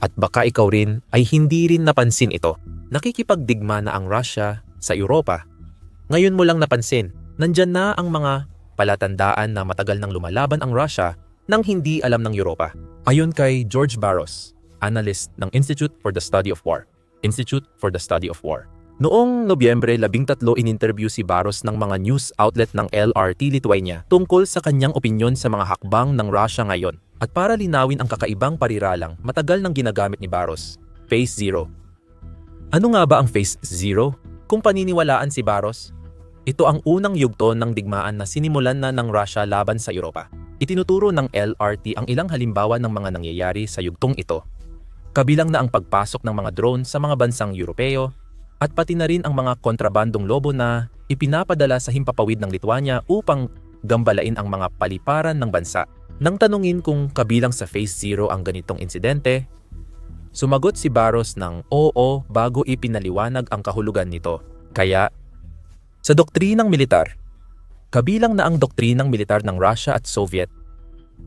At baka ikaw rin ay hindi rin napansin ito. Nakikipagdigma na ang Russia sa Europa. Ngayon mo lang napansin, nandyan na ang mga palatandaan na matagal nang lumalaban ang Russia nang hindi alam ng Europa. Ayon kay George Barros, analyst ng Institute for the Study of War. Noong Nobyembre 13, in-interview si Barros ng mga news outlet ng LRT Lithuania tungkol sa kanyang opinyon sa mga hakbang ng Russia ngayon. At para linawin ang kakaibang pariralang matagal nang ginagamit ni Barros, Phase Zero. Ano nga ba ang Phase Zero? Kung paniniwalaan si Barros, ito ang unang yugto ng digmaan na sinimulan na ng Russia laban sa Europa. Itinuturo ng LRT ang ilang halimbawa ng mga nangyayari sa yugtong ito. Kabilang na ang pagpasok ng mga drone sa mga bansang Europeo at pati na rin ang mga kontrabandong lobo na ipinapadala sa himpapawid ng Lithuania upang gambalain ang mga paliparan ng bansa. Nang tanungin kung kabilang sa Phase Zero ang ganitong insidente, sumagot si Barros ng oo bago ipinaliwanag ang kahulugan nito. Kaya, sa doktrinang militar, kabilang na ang doktrinang militar ng Russia at Soviet,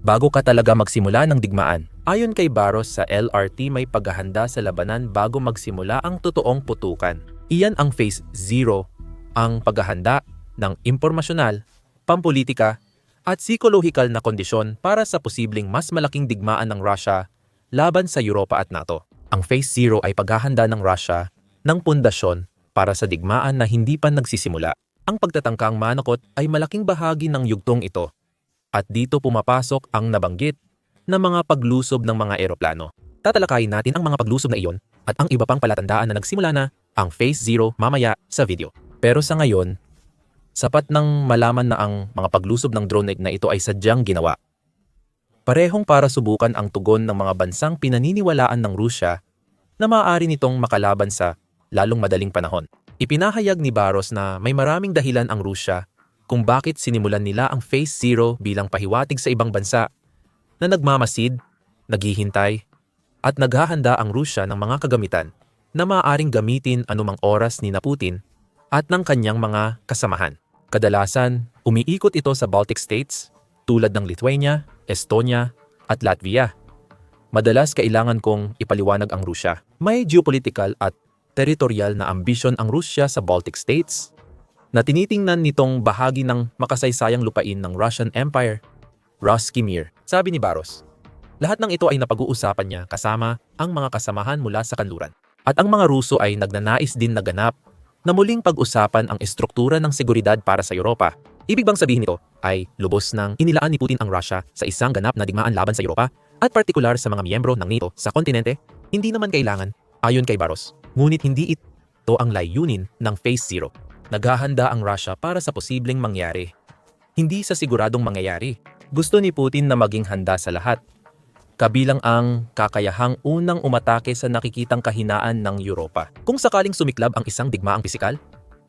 bago ka talaga magsimula ng digmaan. Ayon kay Barros, sa LRT may paghahanda sa labanan bago magsimula ang totoong putukan. Iyan ang Phase Zero, ang paghahanda ng impormasyonal, pampolitika, at psikolohikal na kondisyon para sa posibleng mas malaking digmaan ng Russia laban sa Europa at NATO. Ang Phase Zero ay paghahanda ng Russia ng pundasyon para sa digmaan na hindi pa nagsisimula. Ang pagtatangkang manakot ay malaking bahagi ng yugtong ito. At dito pumapasok ang nabanggit na mga paglusob ng mga eroplano. Tatalakayin natin ang mga paglusob na iyon at ang iba pang palatandaan na nagsimula na ang Phase Zero mamaya sa video. Pero sa ngayon, sapat nang malaman na ang mga paglusob ng drone na ito ay sadyang ginawa. Parehong para subukan ang tugon ng mga bansang pinaniniwalaan ng Rusya na maaari nitong makalaban sa lalong madaling panahon. Ipinahayag ni Barros na may maraming dahilan ang Rusya kung bakit sinimulan nila ang Phase Zero bilang pahiwatig sa ibang bansa na nagmamasid, naghihintay, at naghahanda ang Rusya ng mga kagamitan na maaaring gamitin anumang oras ni Putin at ng kanyang mga kasamahan. Kadalasan, umiikot ito sa Baltic States tulad ng Lithuania, Estonia, at Latvia. Madalas kailangan kong ipaliwanag ang Rusya. May geopolitical at territorial na ambisyon ang Rusya sa Baltic States na tinitingnan nitong bahagi ng makasaysayang lupain ng Russian Empire, Ruski Mir. Sabi ni Baros, lahat ng ito ay napag-uusapan niya kasama ang mga kasamahan mula sa kanluran. At ang mga Ruso ay nagnanais din na ganap na muling pag-usapan ang estruktura ng seguridad para sa Europa. Ibig bang sabihin nito ay lubos nang inilaan ni Putin ang Russia sa isang ganap na digmaan laban sa Europa at partikular sa mga miyembro ng NATO sa kontinente? Hindi naman kailangan, ayon kay Baros. Ngunit hindi ito ang layunin ng Phase Zero. Naghahanda ang Russia para sa posibleng mangyari. Hindi sa siguradong mangyayari. Gusto ni Putin na maging handa sa lahat. Kabilang ang kakayahang unang umatake sa nakikitang kahinaan ng Europa. Kung sakaling sumiklab ang isang digmaang pisikal,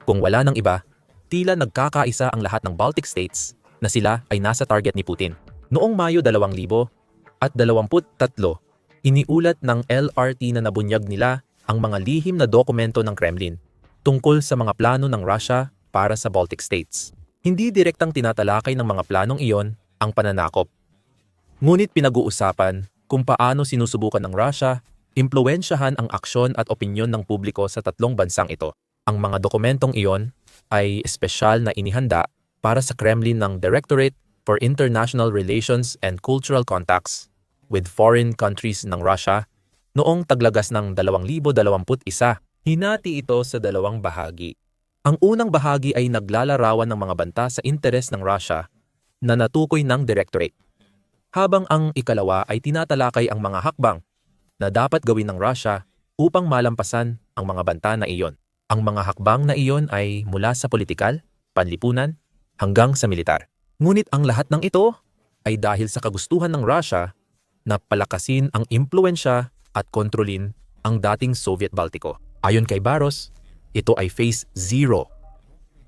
kung wala ng iba, tila nagkakaisa ang lahat ng Baltic States na sila ay nasa target ni Putin. Noong Mayo 2023, iniulat ng LRT na nabunyag nila ang mga lihim na dokumento ng Kremlin tungkol sa mga plano ng Russia para sa Baltic States. Hindi direktang tinatalakay ng mga planong iyon ang pananakop. Ngunit pinag-uusapan kung paano sinusubukan ng Russia impluwensyahan ang aksyon at opinyon ng publiko sa tatlong bansang ito. Ang mga dokumentong iyon ay espesyal na inihanda para sa Kremlin ng Directorate for International Relations and Cultural Contacts with Foreign Countries ng Russia noong taglagas ng 2021. Hinati ito sa dalawang bahagi. Ang unang bahagi ay naglalarawan ng mga banta sa interes ng Russia na natukoy ng Directorate, habang ang ikalawa ay tinatalakay ang mga hakbang na dapat gawin ng Russia upang malampasan ang mga banta na iyon. Ang mga hakbang na iyon ay mula sa politikal, panlipunan, hanggang sa militar. Ngunit ang lahat ng ito ay dahil sa kagustuhan ng Russia na palakasin ang impluwensya at kontrolin ang dating Soviet Baltiko. Ayon kay Baros, ito ay Phase Zero.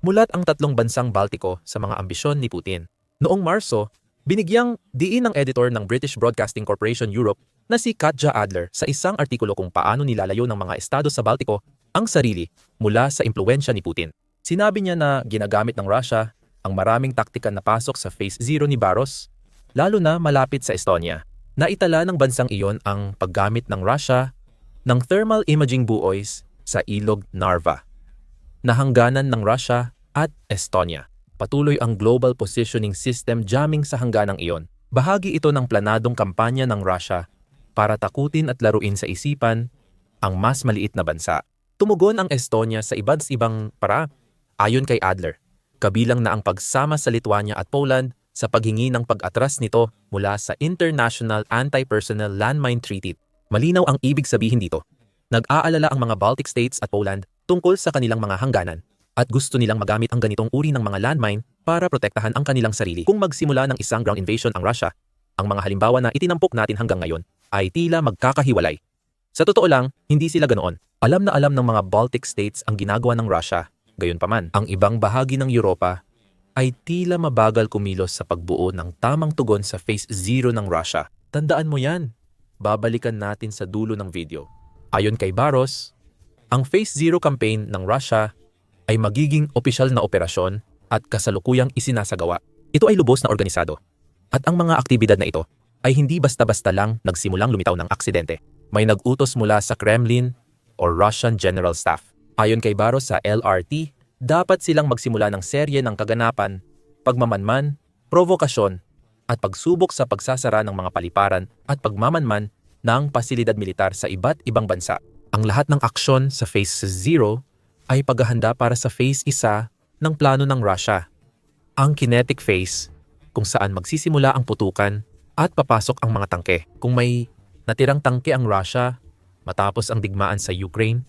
Mulat ang tatlong bansang Baltiko sa mga ambisyon ni Putin. Noong Marso, binigyang diin ng editor ng British Broadcasting Corporation Europe na si Katja Adler sa isang artikulo kung paano nilalayo ng mga estado sa Baltiko ang sarili mula sa impluwensya ni Putin. Sinabi niya na ginagamit ng Russia ang maraming taktika na pasok sa Phase Zero ni Baros, lalo na malapit sa Estonia. Naitala ng bansang iyon ang paggamit ng Russia ng thermal imaging buoys sa ilog Narva, na hangganan ng Russia at Estonia. Patuloy ang Global Positioning System jamming sa hangganang iyon. Bahagi ito ng planadong kampanya ng Russia para takutin at laruin sa isipan ang mas maliit na bansa. Tumugon ang Estonia sa iba't ibang para, ayon kay Adler, kabilang na ang pagsama sa Lithuania at Poland sa paghingi ng pag-atras nito mula sa International Anti-Personnel Landmine Treaty. Malinaw ang ibig sabihin dito. Nag-aalala ang mga Baltic States at Poland tungkol sa kanilang mga hangganan at gusto nilang magamit ang ganitong uri ng mga landmine para protektahan ang kanilang sarili. Kung magsimula ng isang ground invasion ang Russia, ang mga halimbawa na itinampok natin hanggang ngayon ay tila magkakahiwalay. Sa totoo lang, hindi sila ganoon. Alam na alam ng mga Baltic States ang ginagawa ng Russia. Gayunpaman, ang ibang bahagi ng Europa ay tila mabagal kumilos sa pagbuo ng tamang tugon sa Phase Zero ng Russia. Tandaan mo yan. Babalikan natin sa dulo ng video. Ayon kay Baros, ang Phase Zero campaign ng Russia ay magiging opisyal na operasyon at kasalukuyang isinasagawa. Ito ay lubos na organisado. At ang mga aktibidad na ito ay hindi basta-basta lang nagsimulang lumitaw ng aksidente. May nag-utos mula sa Kremlin o Russian General Staff. Ayon kay Baros sa LRT, dapat silang magsimula ng serye ng kaganapan, pagmamanman, provokasyon, at pagsubok sa pagsasara ng mga paliparan at pagmamanman ng pasilidad militar sa iba't ibang bansa. Ang lahat ng aksyon sa Phase Zero ay paghahanda para sa Phase 1 ng plano ng Russia. Ang kinetic phase, kung saan magsisimula ang putukan at papasok ang mga tangke. Kung may natirang tangke ang Russia matapos ang digmaan sa Ukraine,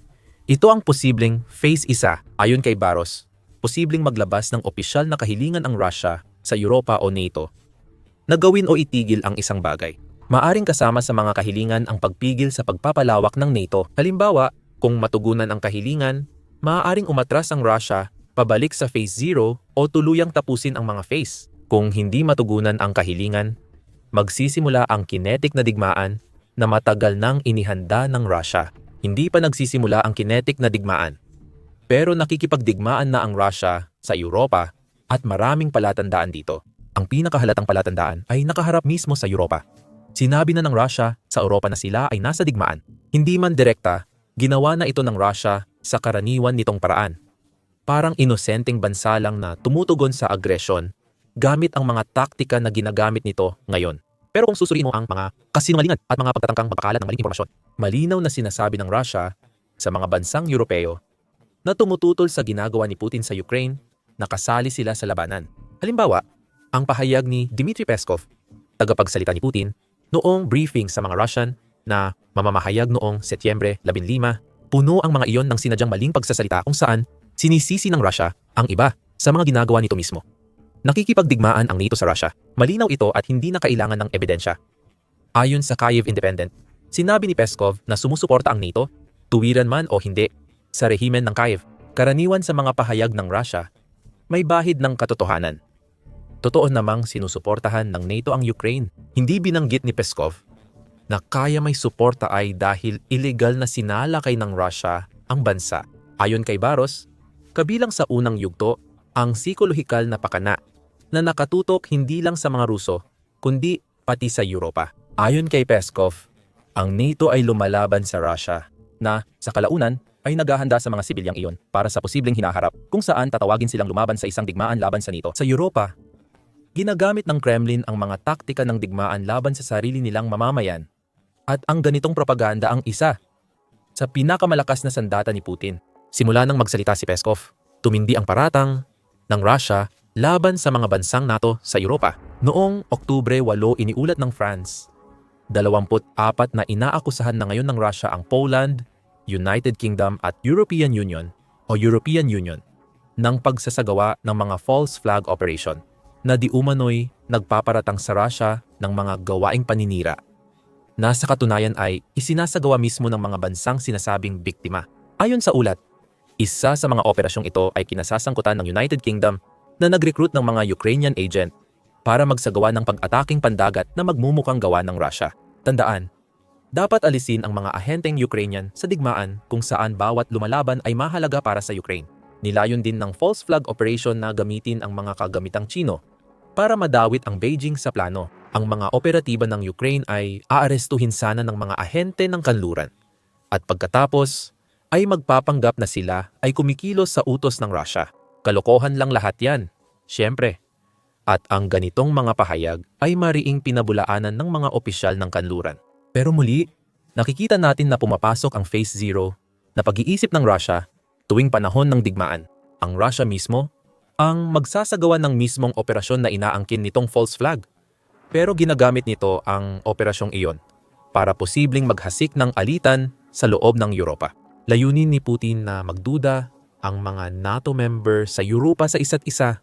ito ang posibleng Phase 1. Ayon kay Baros, posibleng maglabas ng opisyal na kahilingan ang Russia sa Europa o NATO na gawin o itigil ang isang bagay. Maaring kasama sa mga kahilingan ang pagpigil sa pagpapalawak ng NATO. Halimbawa, kung matugunan ang kahilingan, maaaring umatras ang Russia pabalik sa Phase 0 o tuluyang tapusin ang mga phase. Kung hindi matugunan ang kahilingan, magsisimula ang kinetic na digmaan na matagal nang inihanda ng Russia. Hindi pa nagsisimula ang kinetic na digmaan, pero nakikipagdigmaan na ang Russia sa Europa at maraming palatandaan dito. Ang pinakahalatang palatandaan ay nakaharap mismo sa Europa. Sinabi na ng Russia sa Europa na sila ay nasa digmaan. Hindi man direkta, ginawa na ito ng Russia sa karaniwan nitong paraan. Parang inosenteng bansa lang na tumutugon sa agresyon gamit ang mga taktika na ginagamit nito ngayon. Pero kung susuriin mo ang mga kasinungalingan at mga pagtatangkang pagkakalat ng maling impormasyon, malinaw na sinasabi ng Russia sa mga bansang Europeo na tumututol sa ginagawa ni Putin sa Ukraine na kasali sila sa labanan. Halimbawa, ang pahayag ni Dmitry Peskov, tagapagsalita ni Putin, noong briefing sa mga Russian na mamamahayag noong Setyembre 15, puno ang mga iyon ng sinadyang maling pagsasalita kung saan sinisisi ng Russia ang iba sa mga ginagawa nito mismo. Nakikipagdigmaan ang NATO sa Russia. Malinaw ito at hindi na kailangan ng ebidensya. Ayon sa Kyiv Independent, sinabi ni Peskov na sumusuporta ang NATO, tuwiran man o hindi, sa rehimen ng Kyiv. Karaniwan sa mga pahayag ng Russia, may bahid ng katotohanan. Totoo namang sinusuportahan ng NATO ang Ukraine. Hindi binanggit ni Peskov na kaya may suporta ay dahil illegal na sinalakay ng Russia ang bansa. Ayon kay Baros, kabilang sa unang yugto ang psikolohikal na pakana na nakatutok hindi lang sa mga Ruso, kundi pati sa Europa. Ayon kay Peskov, ang NATO ay lumalaban sa Russia na sa kalaunan ay naghahanda sa mga sibilyang iyon para sa posibleng hinaharap kung saan tatawagin silang lumaban sa isang digmaan laban sa NATO. Sa Europa, ginagamit ng Kremlin ang mga taktika ng digmaan laban sa sarili nilang mamamayan. At ang ganitong propaganda ang isa sa pinakamalakas na sandata ni Putin. Simula nang magsalita si Peskov, tumindi ang paratang ng Russia laban sa mga bansang NATO sa Europa. Noong Oktubre 8 iniulat ng France, 24 na inaakusahan na ngayon ng Russia ang Poland, United Kingdom at European Union ng pagsasagawa ng mga false flag operation na di umano'y nagpaparatang sa Russia ng mga gawaing paninira na sa katunayan ay isinasagawa mismo ng mga bansang sinasabing biktima. Ayon sa ulat, isa sa mga operasyong ito ay kinasasangkutan ng United Kingdom na nag-recruit ng mga Ukrainian agent para magsagawa ng pag-ataking pandagat na magmumukhang gawa ng Russia. Tandaan, dapat alisin ang mga ahenteng Ukrainian sa digmaan kung saan bawat lumalaban ay mahalaga para sa Ukraine. Nilayon din ng false flag operation na gamitin ang mga kagamitang Chino para madawit ang Beijing sa plano. Ang mga operatiba ng Ukraine ay aarestuhin sana ng mga ahente ng kanluran. At pagkatapos, ay magpapanggap na sila ay kumikilos sa utos ng Russia. Kalokohan lang lahat yan, syempre. At ang ganitong mga pahayag ay mariing pinabulaanan ng mga opisyal ng kanluran. Pero muli, nakikita natin na pumapasok ang Phase Zero na pag-iisip ng Russia tuwing panahon ng digmaan. Ang Russia mismo ang magsasagawa ng mismong operasyon na inaangkin nitong false flag. Pero ginagamit nito ang operasyong iyon para posibleng maghasik ng alitan sa loob ng Europa. Layunin ni Putin na magduda ang mga NATO member sa Europa sa isa't isa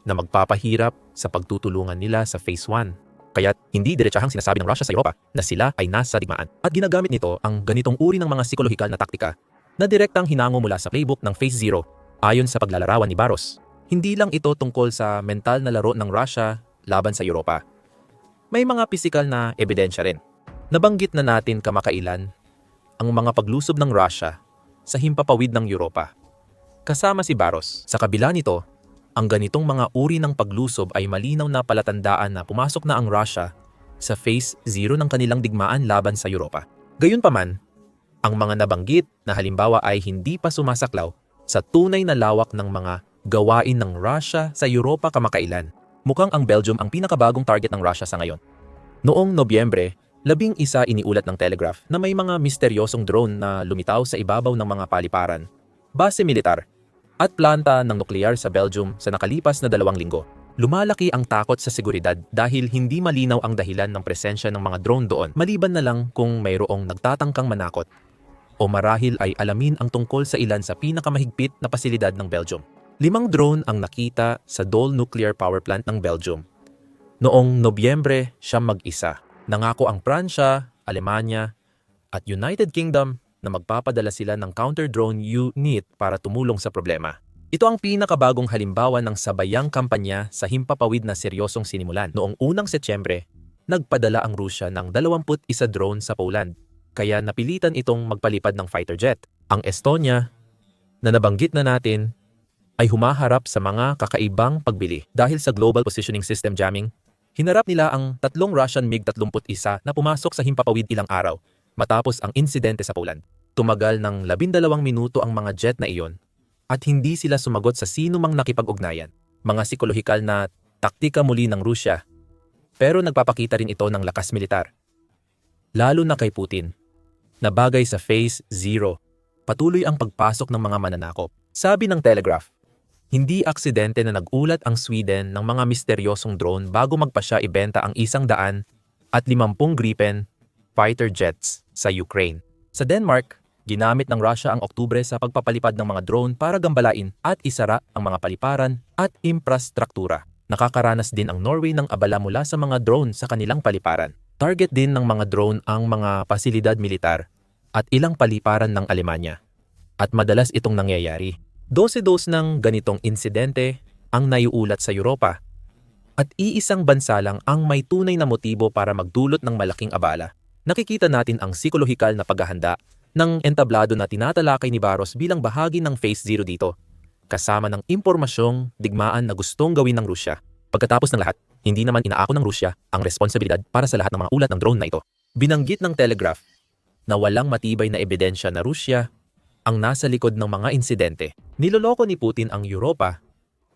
na magpapahirap sa pagtutulungan nila sa Phase 1. Kaya't hindi diretsahang sinasabi ng Russia sa Europa na sila ay nasa digmaan. At ginagamit nito ang ganitong uri ng mga psikolohikal na taktika na direktang hinango mula sa playbook ng Phase 0 ayon sa paglalarawan ni Baros. Hindi lang ito tungkol sa mental na laro ng Russia laban sa Europa. May mga pisikal na ebidensya rin. Nabanggit na natin kamakailan ang mga paglusob ng Russia sa himpapawid ng Europa. Kasama si Baros. Sa kabila nito, ang ganitong mga uri ng paglusob ay malinaw na palatandaan na pumasok na ang Russia sa Phase 0 ng kanilang digmaan laban sa Europa. Gayunpaman, ang mga nabanggit na halimbawa ay hindi pa sumasaklaw sa tunay na lawak ng mga gawain ng Russia sa Europa kamakailan. Mukhang ang Belgium ang pinakabagong target ng Russia sa ngayon. Noong Nobyembre, 11 iniulat ng Telegraph na may mga misteryosong drone na lumitaw sa ibabaw ng mga paliparan, base militar, at planta ng nuklear sa Belgium sa nakalipas na 2 linggo. Lumalaki ang takot sa seguridad dahil hindi malinaw ang dahilan ng presensya ng mga drone doon, maliban na lang kung mayroong nagtatangkang manakot o marahil ay alamin ang tungkol sa ilan sa pinakamahigpit na pasilidad ng Belgium. 5 drone ang nakita sa Dole Nuclear Power Plant ng Belgium. Noong Nobyembre, siyam mag-isa. Nangako ang Pransya, Alemanya, at United Kingdom na magpapadala sila ng counter-drone unit para tumulong sa problema. Ito ang pinakabagong halimbawa ng sabayang kampanya sa himpapawid na seryosong sinimulan. Noong unang Setyembre, nagpadala ang Rusya ng 21 drone sa Poland, kaya napilitan itong magpalipad ng fighter jet. Ang Estonia, na nabanggit na natin, ay humaharap sa mga kakaibang pagbili. Dahil sa Global Positioning System jamming, hinarap nila ang 3 Russian MiG-31 na pumasok sa himpapawid ilang araw matapos ang insidente sa Poland. Tumagal ng 12 minuto ang mga jet na iyon at hindi sila sumagot sa sino mang nakipag-ugnayan. Mga psikolohikal na taktika muli ng Rusya, pero nagpapakita rin ito ng lakas militar. Lalo na kay Putin, na bagay sa Phase Zero, patuloy ang pagpasok ng mga mananakop. Sabi ng Telegraph, hindi aksidente na nagulat ang Sweden ng mga misteryosong drone bago magpasya ibenta ang 150 Gripen fighter jets sa Ukraine. Sa Denmark, ginamit ng Russia ang Oktubre sa pagpapalipad ng mga drone para gambalain at isara ang mga paliparan at infrastruktura. Nakakaranas din ang Norway ng abala mula sa mga drone sa kanilang paliparan. Target din ng mga drone ang mga pasilidad militar at ilang paliparan ng Alemanya. At madalas itong nangyayari. Dose-dose ng ganitong insidente ang naiulat sa Europa. At iisang bansa lang ang may tunay na motibo para magdulot ng malaking abala. Nakikita natin ang psikolohikal na paghahanda ng entablado na tinatalakay ni Baros bilang bahagi ng Phase Zero dito, kasama ng impormasyong digmaan na gustong gawin ng Rusya. Pagkatapos ng lahat, hindi naman inaako ng Rusya ang responsibilidad para sa lahat ng mga ulat ng drone na ito. Binanggit ng Telegraph na walang matibay na ebidensya na Rusya ang nasa likod ng mga insidente. Niloloko ni Putin ang Europa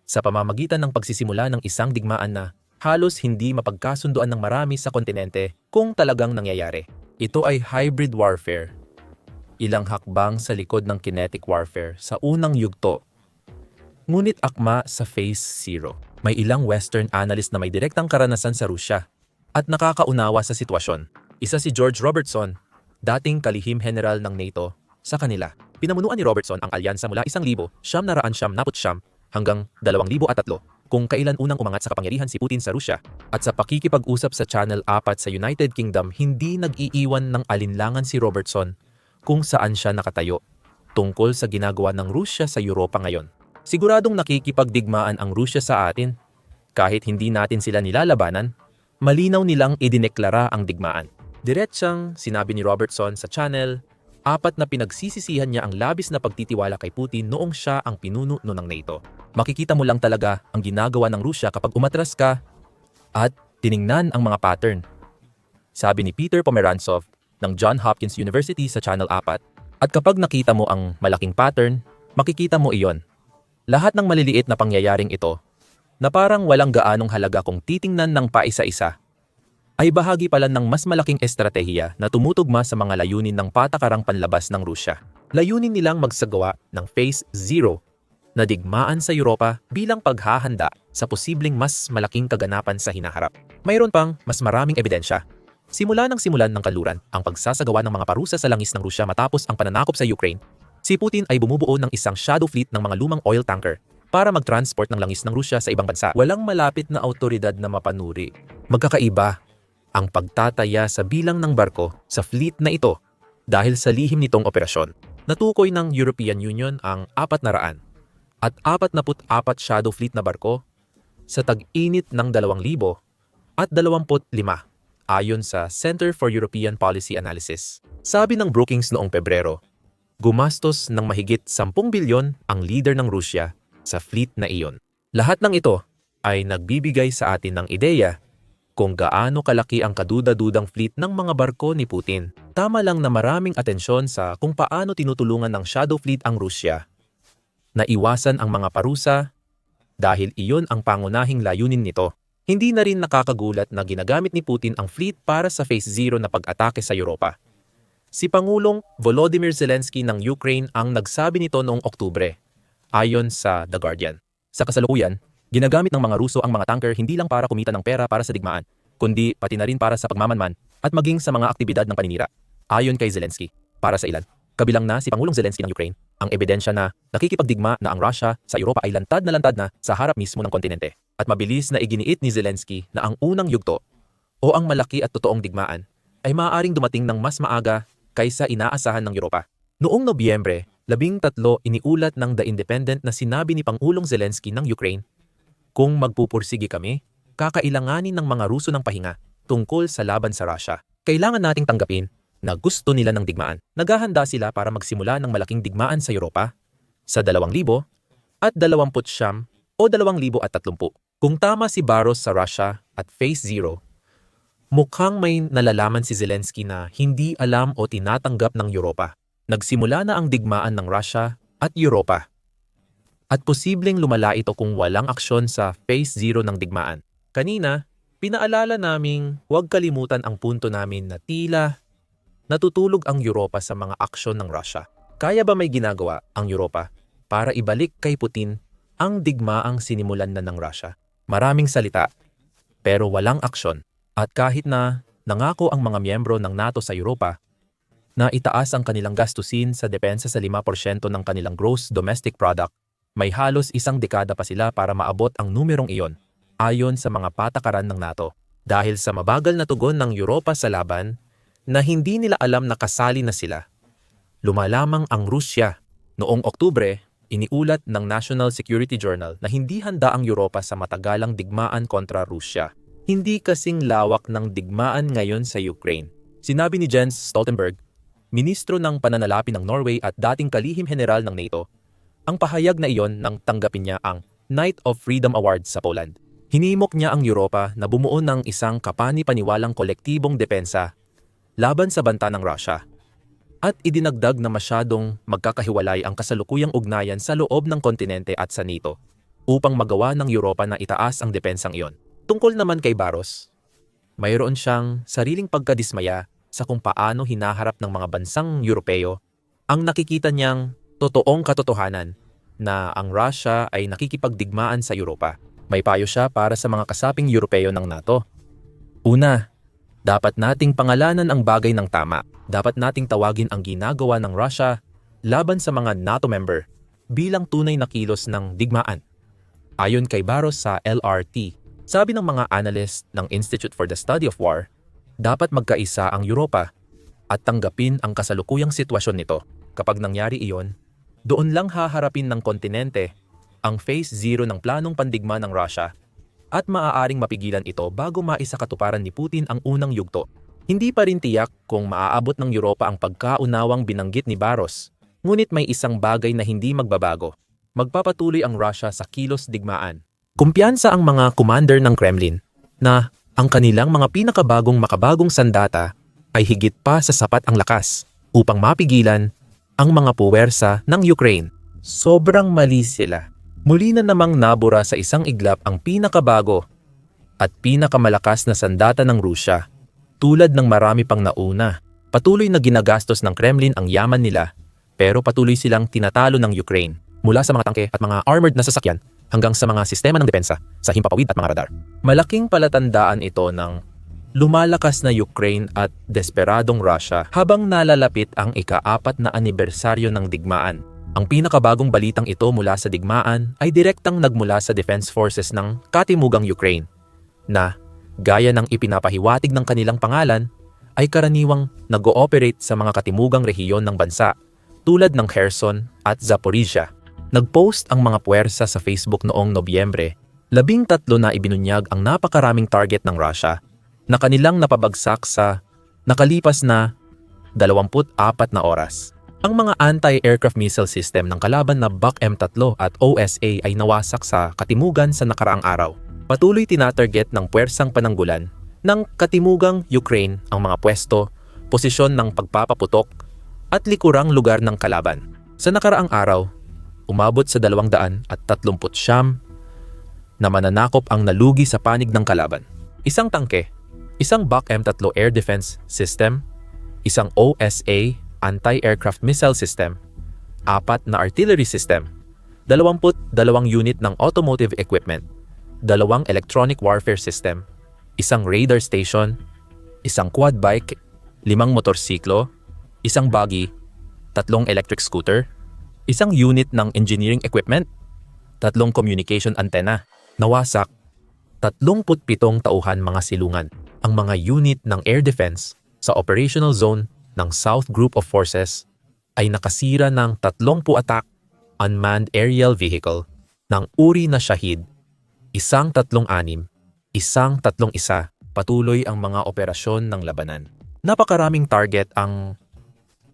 sa pamamagitan ng pagsisimula ng isang digmaan na halos hindi mapagkasunduan ng marami sa kontinente kung talagang nangyayari. Ito ay hybrid warfare. Ilang hakbang sa likod ng kinetic warfare sa unang yugto. Ngunit akma sa Phase Zero. May ilang Western analyst na may direktang karanasan sa Rusya at nakakaunawa sa sitwasyon. Isa si George Robertson, dating kalihim general ng NATO, sa kanila. Pinamunuan ni Robertson ang alyansa mula 1999 hanggang 2003 kung kailan unang umangat sa kapangyarihan si Putin sa Rusya. At sa pakikipag-usap sa Channel 4 sa United Kingdom, hindi nag-iiwan ng alinlangan si Robertson kung saan siya nakatayo tungkol sa ginagawa ng Rusya sa Europa ngayon. Siguradong nakikipagdigmaan ang Rusya sa atin. Kahit hindi natin sila nilalabanan, malinaw nilang idineklara ang digmaan. Diretsang sinabi ni Robertson sa Channel 4 na pinagsisisihan niya ang labis na pagtitiwala kay Putin noong siya ang pinuno ng NATO. Makikita mo lang talaga ang ginagawa ng Rusya kapag umatras ka at tiningnan ang mga pattern. Sabi ni Peter Pomerantsov ng Johns Hopkins University sa Channel 4. At kapag nakita mo ang malaking pattern, makikita mo iyon. Lahat ng maliliit na pangyayaring ito, na parang walang gaanong halaga kung titingnan ng paisa-isa, ay bahagi pala ng mas malaking estratehiya na tumutugma sa mga layunin ng patakarang panlabas ng Rusya. Layunin nilang magsagawa ng Phase Zero na digmaan sa Europa bilang paghahanda sa posibleng mas malaking kaganapan sa hinaharap. Mayroon pang mas maraming ebidensya. Simula ng kanluran ang pagsasagawa ng mga parusa sa langis ng Rusya matapos ang pananakop sa Ukraine, si Putin ay bumubuo ng isang shadow fleet ng mga lumang oil tanker para mag-transport ng langis ng Rusya sa ibang bansa. Walang malapit na autoridad na mapanuri. Magkakaiba ang pagtataya sa bilang ng barko sa fleet na ito dahil sa lihim nitong operasyon. Natukoy ng European Union ang 400 at 44 shadow fleet na barko sa tag-init ng 2,000 at 25 ayon sa Center for European Policy Analysis. Sabi ng Brookings noong Pebrero, gumastos ng mahigit 10 bilyon ang leader ng Rusya sa fleet na iyon. Lahat ng ito ay nagbibigay sa atin ng ideya kung gaano kalaki ang kaduda-dudang fleet ng mga barko ni Putin. Tama lang na maraming atensyon sa kung paano tinutulungan ng shadow fleet ang Rusya na iwasan ang mga parusa dahil iyon ang pangunahing layunin nito. Hindi na rin nakakagulat na ginagamit ni Putin ang fleet para sa Phase Zero na pag-atake sa Europa. Si Pangulong Volodymyr Zelensky ng Ukraine ang nagsabi nito noong Oktubre, ayon sa The Guardian. Sa kasalukuyan, ginagamit ng mga Ruso ang mga tanker hindi lang para kumita ng pera para sa digmaan, kundi pati na rin para sa pagmamanman at maging sa mga aktibidad ng paninira. Ayon kay Zelensky, para sa ilan, kabilang na si Pangulong Zelensky ng Ukraine, ang ebidensya na nakikipagdigma na ang Russia sa Europa ay lantad na sa harap mismo ng kontinente. At mabilis na iginiit ni Zelensky na ang unang yugto o ang malaki at totoong digmaan ay maaaring dumating ng mas maaga kaysa inaasahan ng Europa. Noong Nobyembre, 13 iniulat ng The Independent na sinabi ni Pangulong Zelensky ng Ukraine, kung magpupursige kami, kakailanganin ng mga Ruso ng pahinga tungkol sa laban sa Russia. Kailangan nating tanggapin na gusto nila ng digmaan. Naghahanda sila para magsimula ng malaking digmaan sa Europa sa 2,000 at 29 o 2030. Kung tama si Baros sa Russia at Phase Zero, mukhang may nalalaman si Zelensky na hindi alam o tinatanggap ng Europa. Nagsimula na ang digmaan ng Russia at Europa. At posibleng lumala ito kung walang aksyon sa Phase 0 ng digmaan. Kanina, pinaalala naming huwag kalimutan ang punto namin na tila natutulog ang Europa sa mga aksyon ng Russia. Kaya ba may ginagawa ang Europa para ibalik kay Putin ang digmaang sinimulan na ng Russia? Maraming salita, pero walang aksyon. At kahit na nangako ang mga miyembro ng NATO sa Europa na itaas ang kanilang gastusin sa depensa sa 5% ng kanilang gross domestic product, may halos isang dekada pa sila para maabot ang numerong iyon, ayon sa mga patakaran ng NATO. Dahil sa mabagal na tugon ng Europa sa laban, na hindi nila alam na kasali na sila, lumalamang ang Rusya. Noong Oktubre, iniulat ng National Security Journal na hindi handa ang Europa sa matagalang digmaan kontra Rusya. Hindi kasing lawak ng digmaan ngayon sa Ukraine. Sinabi ni Jens Stoltenberg, ministro ng pananalapi ng Norway at dating kalihim general ng NATO, ang pahayag na iyon nang tanggapin niya ang Knight of Freedom Award sa Poland. Hinimok niya ang Europa na bumuo ng isang kapani-paniwalang kolektibong depensa laban sa banta ng Russia. At idinagdag na masyadong magkakahiwalay ang kasalukuyang ugnayan sa loob ng kontinente at sa NATO upang magawa ng Europa na itaas ang depensang iyon. Tungkol naman kay Baros, mayroon siyang sariling pagkadismaya sa kung paano hinaharap ng mga bansang Europeo ang nakikita niyang totoong katotohanan na ang Russia ay nakikipagdigmaan sa Europa. May payo siya para sa mga kasaping Europeo ng NATO. Una, dapat nating pangalanan ang bagay ng tama. Dapat nating tawagin ang ginagawa ng Russia laban sa mga NATO member bilang tunay na kilos ng digmaan. Ayon kay Baros sa LRT, sabi ng mga analyst ng Institute for the Study of War, dapat magkaisa ang Europa at tanggapin ang kasalukuyang sitwasyon nito. Kapag nangyari iyon, doon lang haharapin ng kontinente ang Phase 0 ng planong pandigma ng Russia at maaaring mapigilan ito bago maisakatuparan ni Putin ang unang yugto. Hindi pa rin tiyak kung maaabot ng Europa ang pagkaunawang binanggit ni Baros, ngunit may isang bagay na hindi magbabago. Magpapatuloy ang Russia sa kilos digmaan. Kumpiyansa ang mga commander ng Kremlin na ang kanilang mga makabagong sandata ay higit pa sa sapat ang lakas upang mapigilan ang mga puwersa ng Ukraine. Sobrang mali sila. Muli na namang nabura sa isang iglap ang pinakabago at pinakamalakas na sandata ng Rusya. Tulad ng marami pang nauna, patuloy na ginagastos ng Kremlin ang yaman nila, pero patuloy silang tinatalo ng Ukraine mula sa mga tangke at mga armored na sasakyan hanggang sa mga sistema ng depensa sa himpapawid at mga radar. Malaking palatandaan ito ng lumalakas na Ukraine at desperadong Russia habang nalalapit ang ika-4 na anibersaryo ng digmaan. Ang pinakabagong balitang ito mula sa digmaan ay direktang nagmula sa Defense Forces ng Katimugang Ukraine na, gaya ng ipinapahiwatig ng kanilang pangalan, ay karaniwang nag-ooperate sa mga katimugang rehiyon ng bansa tulad ng Kherson at Zaporizhia. Nag-post ang mga puwersa sa Facebook noong Nobyembre, 13 na ibinunyag ang napakaraming target ng Russia na kanilang napabagsak sa nakalipas na 24 na oras. Ang mga anti-aircraft missile system ng kalaban na BAK-M3 at OSA ay nawasak sa katimugan sa nakaraang araw. Patuloy tinatarget ng puwersang pananggulan ng katimugang Ukraine ang mga pwesto, posisyon ng pagpapaputok at likurang lugar ng kalaban. Sa nakaraang araw, umabot sa 239 na mananakop ang nalugi sa panig ng kalaban. Isang tangke, isang BAK-M3 air defense system, isang OSA anti-aircraft missile system, 4 na artillery system, 22 unit ng automotive equipment, 2 electronic warfare system, isang radar station, isang quad bike, 5 motorsiklo, isang buggy, 3 electric scooter, isang unit ng engineering equipment, 3 communication antenna. Nawasak, 37 tauhan mga silungan. Ang mga unit ng air defense sa operational zone ng South Group of Forces ay nakasira ng 30 attack unmanned aerial vehicle ng uri na Shahid, isang 3-6, isang 3-1. Patuloy ang mga operasyon ng labanan. Napakaraming target ang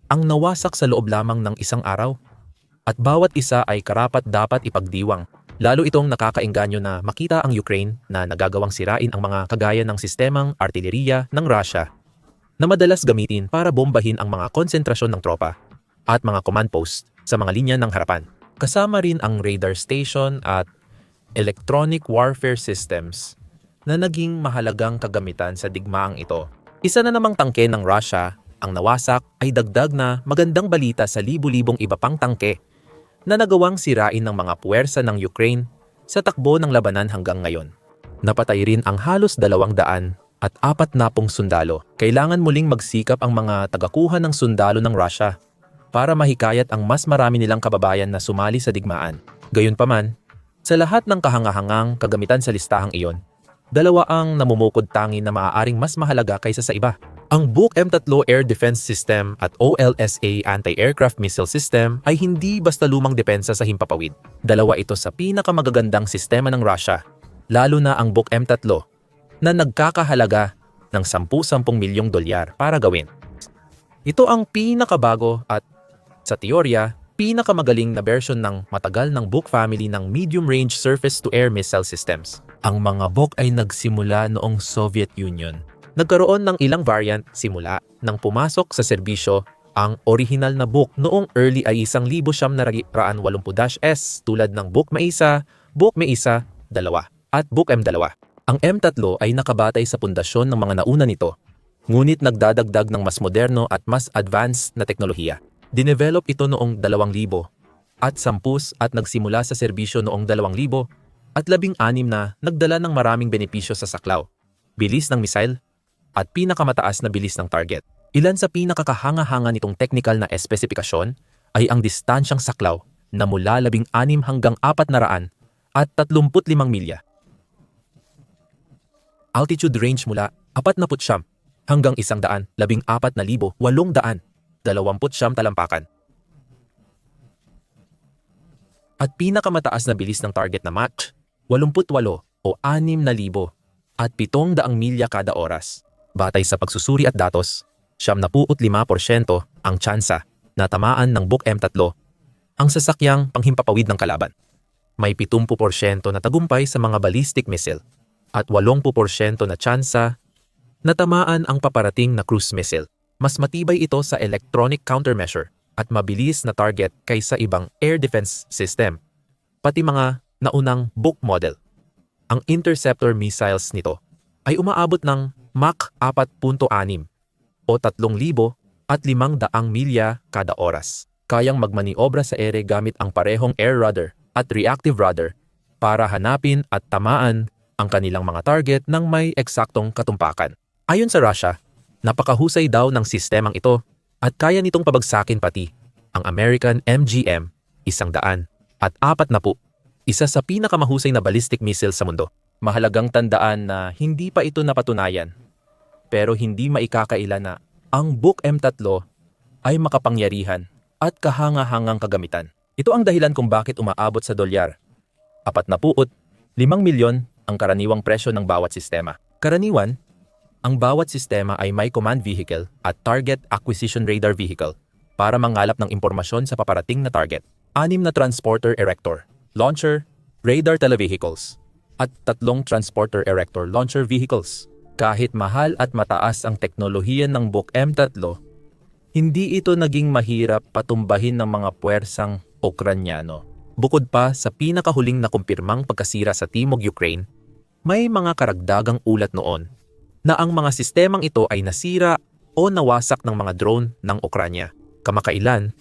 nawasak sa loob lamang ng isang araw. At bawat isa ay karapat-dapat ipagdiwang. Lalo itong nakakaengganyo na makita ang Ukraine na nagagawang sirain ang mga kagaya ng sistemang artileriya ng Russia na madalas gamitin para bombahin ang mga konsentrasyon ng tropa at mga command post sa mga linya ng harapan. Kasama rin ang radar station at electronic warfare systems na naging mahalagang kagamitan sa digmaang ito. Isa na namang tangke ng Russia ang nawasak ay dagdag na magandang balita sa libu-libong iba pang tangke na nagawang sirain ng mga puwersa ng Ukraine sa takbo ng labanan hanggang ngayon. Napatay rin ang halos 240 sundalo. Kailangan muling magsikap ang mga tagakuha ng sundalo ng Russia para mahikayat ang mas marami nilang kababayan na sumali sa digmaan. Gayunpaman, sa lahat ng kahangahangang kagamitan sa listahang iyon, dalawa ang namumukod tangi na maaaring mas mahalaga kaysa sa iba. Ang Buk M3 Air Defense System at OLSA Anti-Aircraft Missile System ay hindi basta lumang depensa sa himpapawid. Dalawa ito sa pinakamagagandang sistema ng Russia, lalo na ang Buk M3 na nagkakahalaga ng 10-10 milyong dolyar para gawin. Ito ang pinakabago at, sa teorya, pinakamagaling na version ng matagal ng Buk family ng medium-range surface-to-air missile systems. Ang mga Buk ay nagsimula noong Soviet Union. Nagkaroon ng ilang variant simula nang pumasok sa serbisyo ang orihinal na Buk noong early ay 1980s tulad ng Buk Maisa, Buk Maisa 2 at Buk M2. Ang M3 ay nakabatay sa pundasyon ng mga nauna nito, ngunit nagdadagdag ng mas moderno at mas advanced na teknolohiya. Dinevelop ito noong 2000 at 10 at nagsimula sa serbisyo noong 2000 at 16 na nagdala ng maraming benepisyo sa saklaw, bilis ng missile, at pinakamataas na bilis ng target. Ilan sa pinakakahanga-hanga nitong technical na espesipikasyon ay ang distansyang saklaw na mula 16 hanggang 400 at 35 milya. Altitude range mula 49 hanggang 114,800 talampakan. At pinakamataas na bilis ng target na Mach 88 o 6,000 at 700 milya kada oras. Batay sa pagsusuri at datos, 75% ang tsansa na tamaan ng Buk M3 ang sasakyang panghimpapawid ng kalaban. May 70% na tagumpay sa mga ballistic missile at 80% na tsansa na tamaan ang paparating na cruise missile. Mas matibay ito sa electronic countermeasure at mabilis na target kaysa ibang air defense system, pati mga naunang Buk model. Ang interceptor missiles nito ay umaabot ng Mach 4.6 o 3,500 milya kada oras. Kayang magmaniobra sa ere gamit ang parehong air rudder at reactive rudder para hanapin at tamaan ang kanilang mga target ng may eksaktong katumpakan. Ayon sa Russia, napakahusay daw ng sistemang ito at kaya nitong pabagsakin pati ang American MGM 140, isa sa pinakamahusay na ballistic missile sa mundo. Mahalagang tandaan na hindi pa ito napatunayan, pero hindi maikakaila na ang Buk M3 ay makapangyarihan at kahanga-hangang kagamitan. Ito ang dahilan kung bakit umaabot sa dolyar 45 milyon ang karaniwang presyo ng bawat sistema. Karaniwan, ang bawat sistema ay may command vehicle at target acquisition radar vehicle para mangalap ng impormasyon sa paparating na target. 6 na transporter erector, launcher, radar televehicles, at 3 transporter erector launcher vehicles. Kahit mahal at mataas ang teknolohiya ng Buk M3, hindi ito naging mahirap patumbahin ng mga puwersang Ukranyano. Bukod pa sa pinakahuling nakumpirmang pagkasira sa Timog Ukraine, may mga karagdagang ulat noon na ang mga sistemang ito ay nasira o nawasak ng mga drone ng Ukranya. Kamakailan,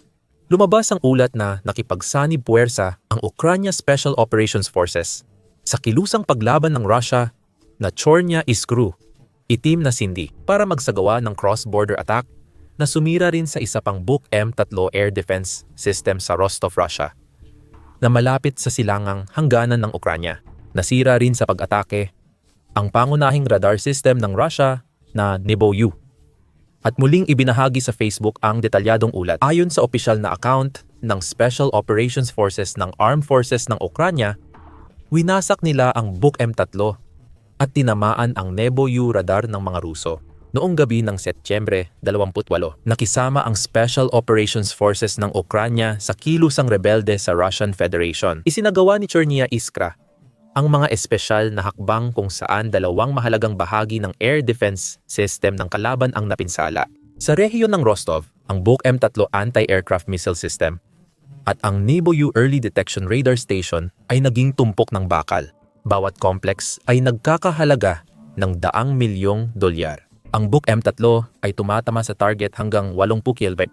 lumabas ang ulat na nakipagsanib puwersa ang Ukraine Special Operations Forces sa kilusang paglaban ng Russia na Chornya Iskru, itim na sindi, para magsagawa ng cross-border attack na sumira rin sa isa pang Buk M3 air defense system sa Rostov, Russia, na malapit sa silangang hangganan ng Ukranya. Nasira rin sa pag-atake ang pangunahing radar system ng Russia na Neboyu. At muling ibinahagi sa Facebook ang detalyadong ulat. Ayon sa opisyal na account ng Special Operations Forces ng Armed Forces ng Ukranya, winasak nila ang Buk M3 at tinamaan ang Neboyu radar ng mga Ruso. Noong gabi ng Setyembre 28, nakisama ang Special Operations Forces ng Ukranya sa kilusang rebelde sa Russian Federation. Isinagawa ni Chornya Iskra ang mga espesyal na hakbang kung saan 2 mahalagang bahagi ng air defense system ng kalaban ang napinsala. Sa rehiyon ng Rostov, ang Buk M3 anti-aircraft missile system At ang Neboyu Early Detection Radar Station ay naging tumpok ng bakal. Bawat complex ay nagkakahalaga ng daang milyong dolyar. Ang Buk M3 ay tumatama sa target hanggang 80 km.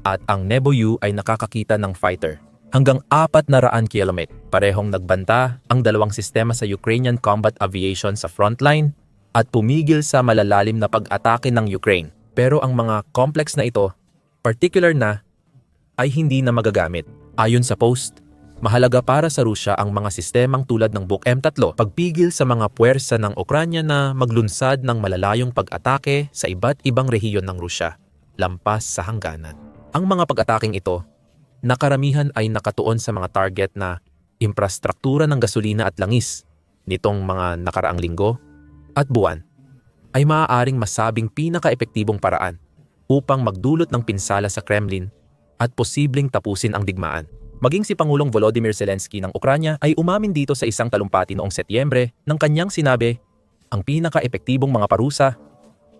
At ang Neboyu ay nakakakita ng fighter hanggang 400 km. Parehong nagbanta ang dalawang sistema sa Ukrainian combat aviation sa frontline at pumigil sa malalalim na pag-atake ng Ukraine. Pero ang mga complex na ito, particular na, ay hindi na magagamit. Ayon sa post, mahalaga para sa Rusya ang mga sistemang tulad ng Buk M3, pagpigil sa mga puwersa ng Ukranya na maglunsad ng malalayong pag-atake sa iba't ibang rehiyon ng Rusya, lampas sa hangganan. Ang mga pag-ataking ito, nakaramihan ay nakatuon sa mga target na infrastruktura ng gasolina at langis nitong mga nakaraang linggo at buwan, ay maaaring masabing pinaka-epektibong paraan upang magdulot ng pinsala sa Kremlin at posibleng tapusin ang digmaan. Maging si Pangulong Volodymyr Zelensky ng Ukranya ay umamin dito sa isang talumpati noong Setyembre nang kanyang sinabi, ang pinaka-epektibong mga parusa,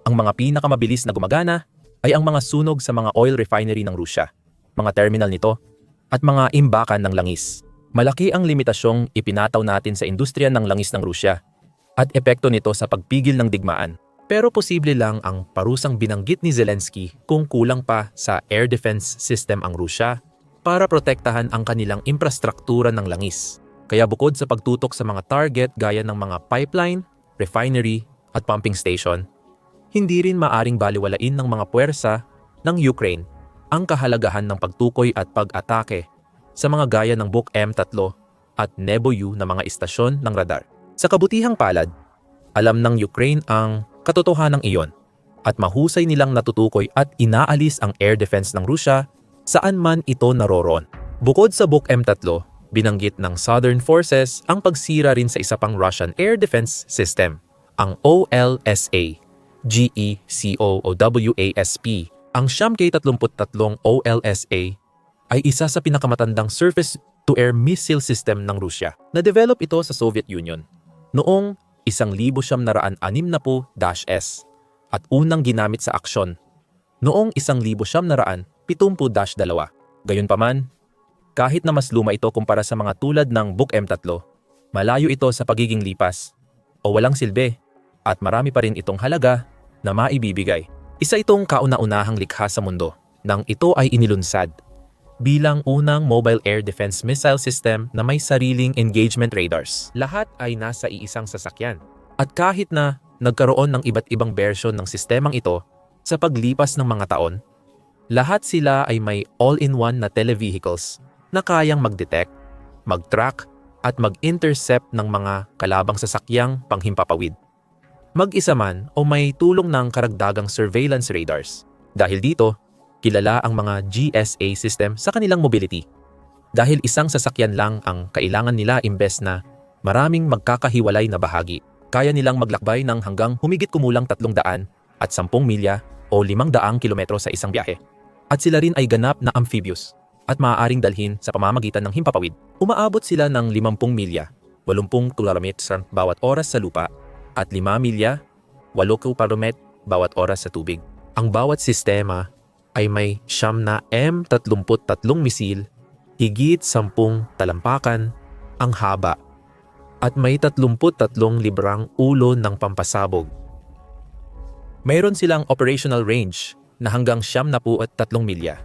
ang mga pinakamabilis na gumagana, ay ang mga sunog sa mga oil refinery ng Rusya, mga terminal nito, at mga imbakan ng langis. Malaki ang limitasyong ipinataw natin sa industriya ng langis ng Rusya at epekto nito sa pagpigil ng digmaan. Pero posible lang ang parusang binanggit ni Zelensky kung kulang pa sa air defense system ang Rusya para protektahan ang kanilang infrastruktura ng langis. Kaya bukod sa pagtutok sa mga target gaya ng mga pipeline, refinery at pumping station, hindi rin maaring baliwalain ng mga puwersa ng Ukraine ang kahalagahan ng pagtukoy at pag-atake sa mga gaya ng Buk M3 at Neboyu na mga istasyon ng radar. Sa kabutihang palad, alam ng Ukraine ang katotohanan iyon at mahusay nilang natutukoy at inaalis ang air defense ng Rusya saan man ito naroroon. Bukod sa Buk M3, binanggit ng Southern Forces ang pagsira rin sa isa pang Russian air defense system, ang OLSA, GECOOWASP. Ang K-33 OLSA ay isa sa pinakamatandang surface-to-air missile system ng Rusya. Na-develop ito sa Soviet Union noong 1960-S at unang ginamit sa aksyon noong 1970-2. Gayunpaman, kahit na mas luma ito kumpara sa mga tulad ng Buk M3, malayo ito sa pagiging lipas o walang silbi at marami pa rin itong halaga na maibibigay. Isa itong kauna-unahang likha sa mundo nang ito ay inilunsad bilang unang mobile air defense missile system na may sariling engagement radars. Lahat ay nasa iisang sasakyan. At kahit na nagkaroon ng iba't ibang version ng sistemang ito sa paglipas ng mga taon, lahat sila ay may all-in-one na televehicles na kayang mag-detect, mag-track at mag-intercept ng mga kalabang sasakyang panghimpapawid. Mag-isa man o may tulong ng karagdagang surveillance radars. Dahil dito, kilala ang mga GSA system sa kanilang mobility. Dahil isang sasakyan lang ang kailangan nila imbes na maraming magkakahiwalay na bahagi. Kaya nilang maglakbay ng hanggang humigit kumulang 310 milya o 500 kilometro sa isang biyahe. At sila rin ay ganap na amphibious at maaaring dalhin sa pamamagitan ng himpapawid. Umaabot sila ng 50 milya, 80 kilometro bawat oras sa lupa at 5 milya, 8 kilometro bawat oras sa tubig. Ang bawat sistema ay may siyam na M33 misil, higit 10 talampakan ang haba, at may 33 librang ulo ng pampasabog. Mayroon silang operational range na hanggang 73 milya.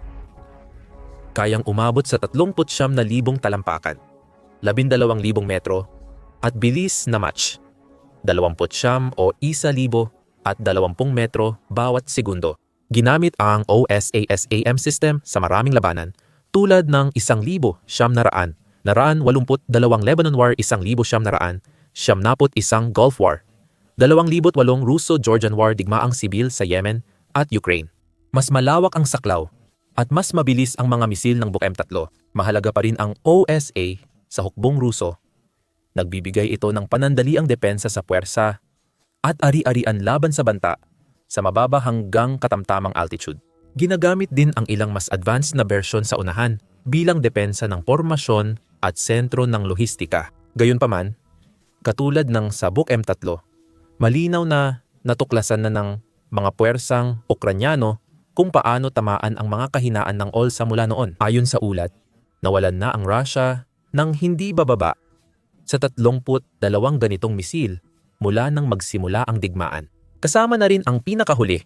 Kayang umabot sa 39,000 talampakan, 12,000 metro, at bilis na Mach 20 o 1,000 at 20 metro bawat segundo. Ginamit ang OSASAM system sa maraming labanan tulad ng 1,700, 182 Lebanon War, 1,700, 71 Gulf War, 2008 Russo-Georgian War, digmaang sibil sa Yemen at Ukraine. Mas malawak ang saklaw at mas mabilis ang mga misil ng Buk M3. Mahalaga pa rin ang OSA sa hukbong Ruso. Nagbibigay ito ng panandaliang depensa sa puwersa at ari-arian laban sa banta sa mababa hanggang katamtamang altitude. Ginagamit din ang ilang mas advanced na bersyon sa unahan bilang depensa ng pormasyon at sentro ng lohistika. Gayunpaman, katulad ng sa Buk M3, malinaw na natuklasan na ng mga puwersang Ukranyano kung paano tamaan ang mga kahinaan ng Olsa mula noon. Ayon sa ulat, nawalan na ang Russia ng hindi bababa sa 32 ganitong misil mula nang magsimula ang digmaan. Kasama na rin ang pinakahuli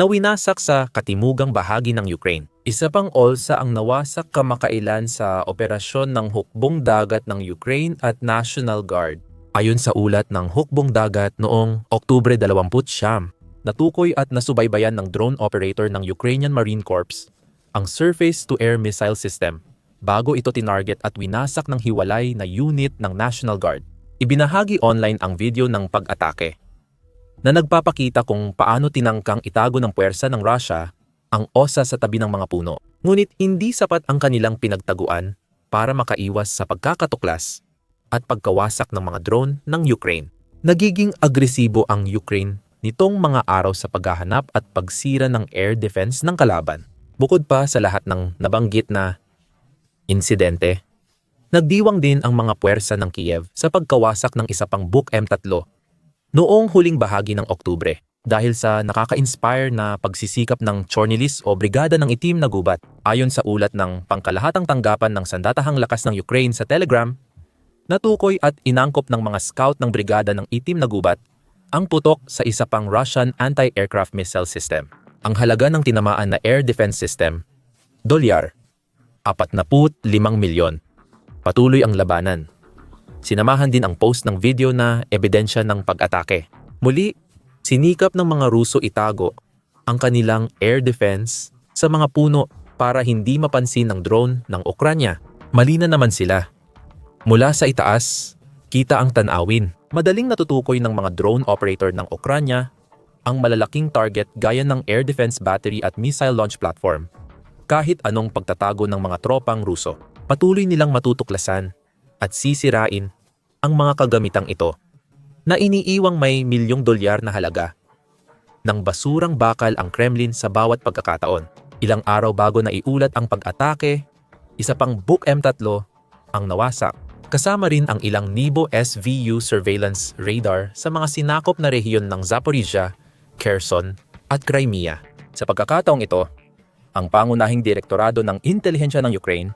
na winasak sa katimugang bahagi ng Ukraine. Isa pang Olsa ang nawasak kamakailan sa operasyon ng hukbong dagat ng Ukraine at National Guard. Ayon sa ulat ng hukbong dagat noong Oktubre 29, natukoy at nasubaybayan ng drone operator ng Ukrainian Marine Corps ang surface-to-air missile system bago ito tinarget at winasak ng hiwalay na unit ng National Guard. Ibinahagi online ang video ng pag-atake na nagpapakita kung paano tinangkang itago ng puwersa ng Russia ang OSA sa tabi ng mga puno. Ngunit hindi sapat ang kanilang pinagtaguan para makaiwas sa pagkakatuklas at pagkawasak ng mga drone ng Ukraine. Nagiging agresibo ang Ukraine nitong mga araw sa paghahanap at pagsira ng air defense ng kalaban. Bukod pa sa lahat ng nabanggit na insidente, nagdiwang din ang mga puwersa ng Kiev sa pagkawasak ng isa pang Buk M3 noong huling bahagi ng Oktubre dahil sa nakaka-inspire na pagsisikap ng Chornilis o Brigada ng Itim na Gubat. Ayon sa ulat ng pangkalahatang tanggapan ng Sandatahang Lakas ng Ukraine sa Telegram, natukoy at inangkop ng mga scout ng Brigada ng Itim na Gubat ang putok sa isa pang Russian anti-aircraft missile system. Ang halaga ng tinamaan na air defense system, $45 milyon. Patuloy ang labanan. Sinamahan din ang post ng video na ebidensya ng pag-atake. Muli, sinikap ng mga Ruso itago ang kanilang air defense sa mga puno para hindi mapansin ng drone ng Ukranya. Malina naman sila. Mula sa itaas, kita ang tanawin. Madaling natutukoy ng mga drone operator ng Ukranya ang malalaking target gaya ng air defense battery at missile launch platform. Kahit anong pagtatago ng mga tropang Ruso, patuloy nilang matutuklasan at sisirain ang mga kagamitang ito na iniiwang may $milyong na halaga. Nang basurang bakal ang Kremlin sa bawat pagkakataon. Ilang araw bago na iulat ang pag-atake, isa pang Buk M3 ang nawasak. Kasama rin ang ilang Nibo SVU surveillance radar sa mga sinakop na rehiyon ng Zaporizhia, Kherson at Crimea. Sa pagkakataong ito, ang pangunahing direktorado ng intelihensya ng Ukraine,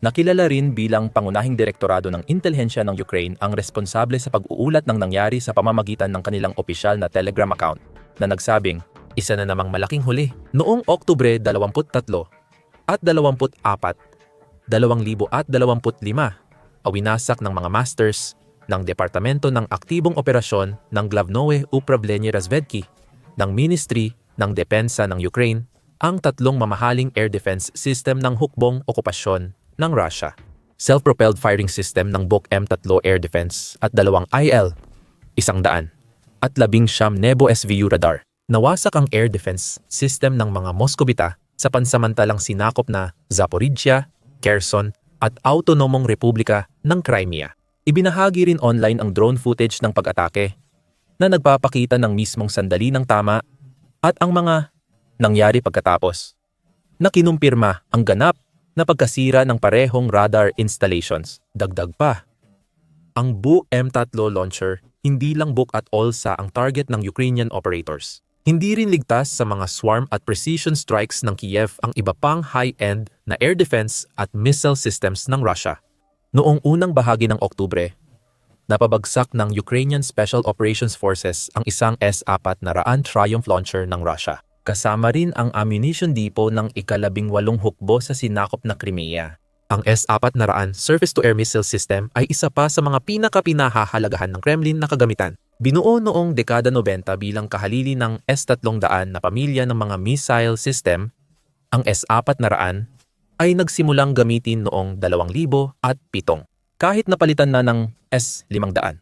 nakilala rin bilang pangunahing direktorado ng intelihensya ng Ukraine, ang responsable sa pag-uulat ng nangyari sa pamamagitan ng kanilang opisyal na Telegram account na nagsabing isa na namang malaking huli. Noong Oktubre 23 at 24, 2025, awinasak ng mga masters ng Departamento ng Aktibong Operasyon ng Glavnoe Upravlenie Razvedki ng Ministry ng Depensa ng Ukraine ang 3 mamahaling air defense system ng hukbong okupasyon ng Russia, self-propelled firing system ng Buk M3 air defense at 2 IL-100 at 19 Nebo SVU radar. Nawasak ang air defense system ng mga Moscovita sa pansamantalang sinakop na Zaporizhia, Kherson at Autonomong Republika ng Crimea. Ibinahagi rin online ang drone footage ng pag-atake na nagpapakita ng mismong sandali ng tama at ang mga nangyari pagkatapos, na kinumpirma ang ganap na pagkasira ng parehong radar installations. Dagdag pa, ang Buk M3 launcher hindi lang Buk at Olsa ang target ng Ukrainian operators. Hindi rin ligtas sa mga swarm at precision strikes ng Kiev ang iba pang high-end na air defense at missile systems ng Russia. Noong unang bahagi ng Oktubre, napabagsak ng Ukrainian Special Operations Forces ang isang S-400 Triumph launcher ng Russia. Kasama rin ang ammunition depot ng ika-18 hukbo sa sinakop na Crimea. Ang S-400 surface-to-air missile system ay isa pa sa mga pinaka-pinahahalagahan ng Kremlin na kagamitan. Binuo noong dekada 90 bilang kahalili ng S-300 na pamilya ng mga missile system, ang S-400 ay nagsimulang gamitin noong 2007. Kahit napalitan na ng S-500,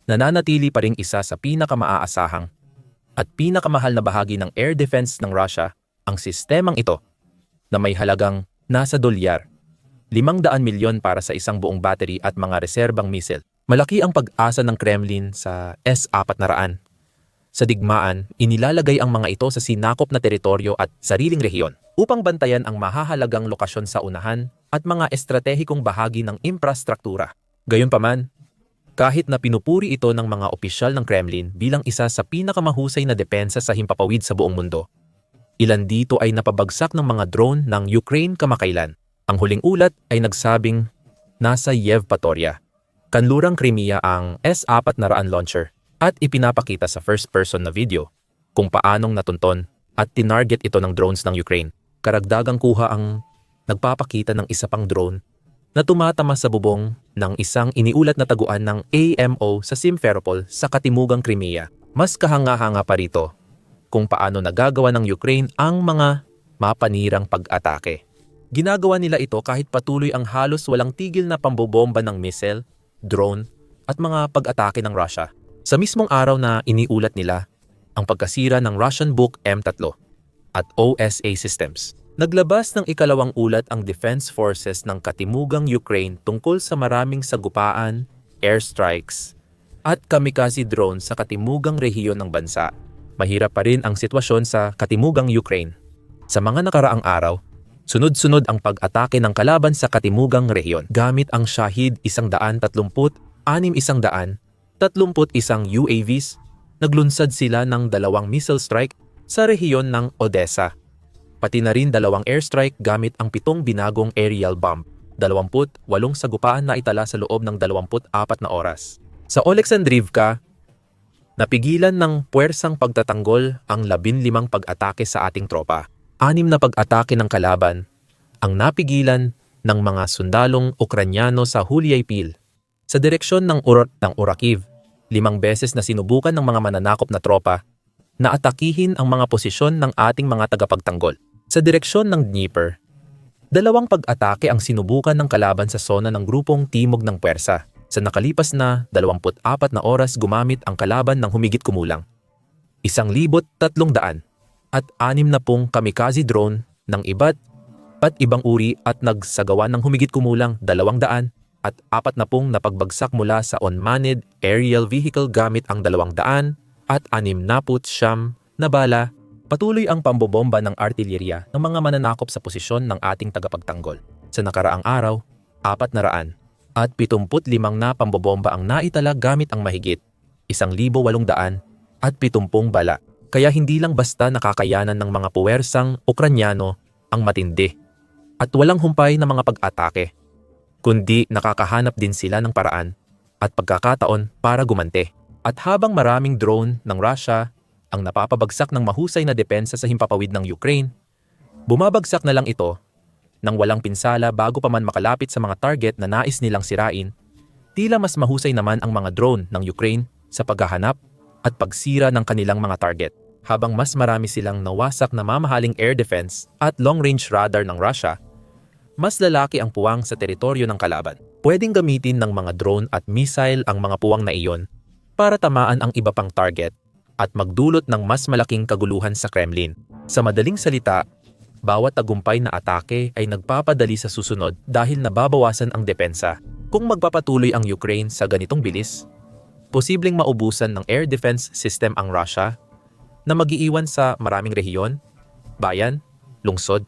nananatili pa ring isa sa pinakamaasahang at pinakamahal na bahagi ng air defense ng Russia ang sistemang ito na may halagang nasa $500 milyon para sa isang buong battery at mga reserbang missile. Malaki ang pag-asa ng Kremlin sa S-400. Sa digmaan, inilalagay ang mga ito sa sinakop na teritoryo at sariling rehiyon upang bantayan ang mahahalagang lokasyon sa unahan at mga estratehikong bahagi ng infrastruktura. Gayunpaman, kahit na pinupuri ito ng mga opisyal ng Kremlin bilang isa sa pinakamahusay na depensa sa himpapawid sa buong mundo, Ilan dito ay napabagsak ng mga drone ng Ukraine kamakailan. Ang huling ulat ay nagsabing nasa Yevpatoria, kanlurang Crimea ang S-400 launcher at ipinapakita sa first-person na video kung paanong natunton at tinarget ito ng drones ng Ukraine. Karagdagang kuha ang nagpapakita ng isa pang drone na tumatama sa bubong ng isang iniulat na taguan ng AMO sa Simferopol sa katimugang Crimea. Mas kahanga-hanga pa rito kung paano nagagawa ng Ukraine ang mga mapanirang pag-atake. Ginagawa nila ito kahit patuloy ang halos walang tigil na pambobomba ng missile, drone at mga pag-atake ng Russia. Sa mismong araw na iniulat nila ang pagkasira ng Russian Buk M3 at OSA systems. Naglabas ng ikalawang ulat ang Defense Forces ng katimugang Ukraine tungkol sa maraming sagupaan, airstrikes, at kamikaze drone sa katimugang rehiyon ng bansa. Mahirap pa rin ang sitwasyon sa katimugang Ukraine. Sa mga nakaraang araw, sunod-sunod ang pag-atake ng kalaban sa katimugang rehiyon. Gamit ang Shahid 136, 131 UAVs, naglunsad sila ng 2 missile strike sa rehiyon ng Odessa. Pati na rin 2 airstrike gamit ang 7 binagong aerial bomb. 28 sagupaan na itala sa loob ng 24 na oras. Sa Oleksandrivka, napigilan ng puwersang pagtatanggol ang 15 pag-atake sa ating tropa. 6 na pag-atake ng kalaban ang napigilan ng mga sundalong Ukranyano sa Hulyapil. Sa direksyon ng Orakiv, 5 beses na sinubukan ng mga mananakop na tropa na atakihin ang mga posisyon ng ating mga tagapagtanggol. Sa direksyon ng Dnieper, 2 pag-atake ang sinubukan ng kalaban sa sona ng grupong Timog ng Puwersa. Sa nakalipas na 24 na oras gumamit ang kalaban ng humigit kumulang 1,300 at 60 kamikaze drone ng iba't ibang uri at nagsagawa ng humigit kumulang 200 at 40 na pagbagsak mula sa unmanned aerial vehicle gamit ang 200 at 69 na bala. Patuloy ang pambobomba ng artilerya ng mga mananakop sa posisyon ng ating tagapagtanggol. Sa nakaraang araw, 400 at 75 na pambobomba ang naitala gamit ang mahigit 1,800 at 70 bala. Kaya hindi lang basta nakakayanan ng mga puwersang Ukranyano ang matindi at walang humpay na mga pag-atake, kundi nakakahanap din sila ng paraan at pagkakataon para gumante. At habang maraming drone ng Russia ang napapabagsak ng mahusay na depensa sa himpapawid ng Ukraine, bumabagsak na lang ito nang walang pinsala bago pa man makalapit sa mga target na nais nilang sirain. Tila mas mahusay naman ang mga drone ng Ukraine sa paghahanap at pagsira ng kanilang mga target, habang mas marami silang nawasak na mamahaling air defense at long-range radar ng Russia. Mas lalaki ang puwang sa teritoryo ng kalaban. Pwedeng gamitin ng mga drone at missile ang mga puwang na iyon para tamaan ang iba pang target at magdulot ng mas malaking kaguluhan sa Kremlin. Sa madaling salita, bawat tagumpay na atake ay nagpapadali sa susunod dahil nababawasan ang depensa. Kung magpapatuloy ang Ukraine sa ganitong bilis, posibleng maubusan ng air defense system ang Russia na mag-iiwan sa maraming rehiyon, bayan, lungsod,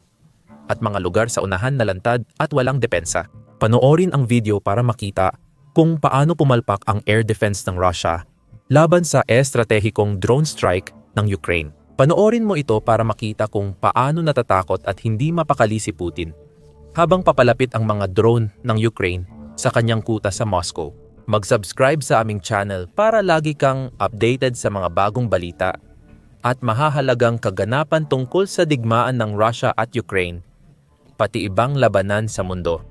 at mga lugar sa unahan na lantad at walang depensa. Panoorin ang video para makita kung paano pumalpak ang air defense ng Russia laban sa estratehikong drone strike ng Ukraine. Panoorin mo ito para makita kung paano natatakot at hindi mapakali si Putin habang papalapit ang mga drone ng Ukraine sa kanyang kuta sa Moscow. Mag-subscribe sa aming channel para lagi kang updated sa mga bagong balita at mahahalagang kaganapan tungkol sa digmaan ng Russia at Ukraine, pati ibang labanan sa mundo.